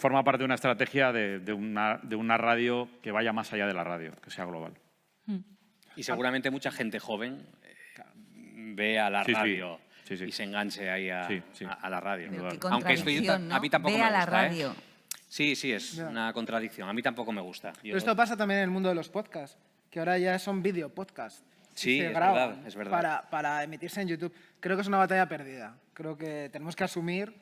Speaker 2: Forma parte de una estrategia de una radio que vaya más allá de la radio, que sea global.
Speaker 5: Y seguramente mucha gente joven ve a la radio y se enganche ahí a la radio.
Speaker 8: Aunque
Speaker 5: a mí tampoco
Speaker 8: ve
Speaker 5: me
Speaker 8: a la
Speaker 5: gusta,
Speaker 8: radio.
Speaker 5: Sí, es una contradicción. A mí tampoco me gusta.
Speaker 4: Pero esto pasa también en el mundo de los podcasts, que ahora ya son videopodcasts.
Speaker 5: Sí,
Speaker 4: se
Speaker 5: es
Speaker 4: graban
Speaker 5: verdad, es verdad.
Speaker 4: Para emitirse en YouTube. Creo que es una batalla perdida. Creo que tenemos que asumir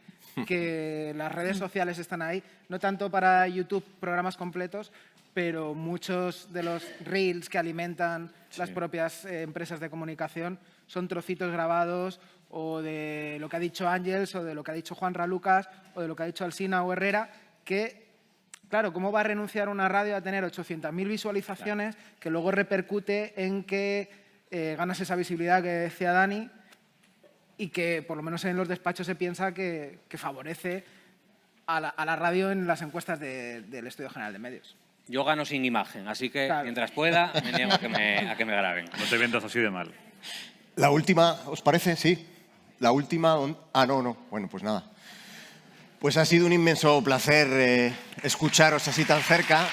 Speaker 4: que las redes sociales están ahí, no tanto para YouTube programas completos, pero muchos de los reels que alimentan las propias empresas de comunicación son trocitos grabados o de lo que ha dicho Ángels o de lo que ha dicho Juan Ralucas o de lo que ha dicho Alsina o Herrera, que, claro, ¿cómo va a renunciar una radio a tener 800.000 visualizaciones que luego repercute en que ganas esa visibilidad que decía Dani y que por lo menos en los despachos se piensa que favorece a la radio en las encuestas del Estudio General de Medios?
Speaker 5: Yo gano sin imagen, así que mientras pueda me niego a que me graben.
Speaker 2: No te vendas así de mal.
Speaker 1: La última, ¿os parece? Sí. La última... no. Bueno, pues nada. Pues ha sido un inmenso placer escucharos así tan cerca.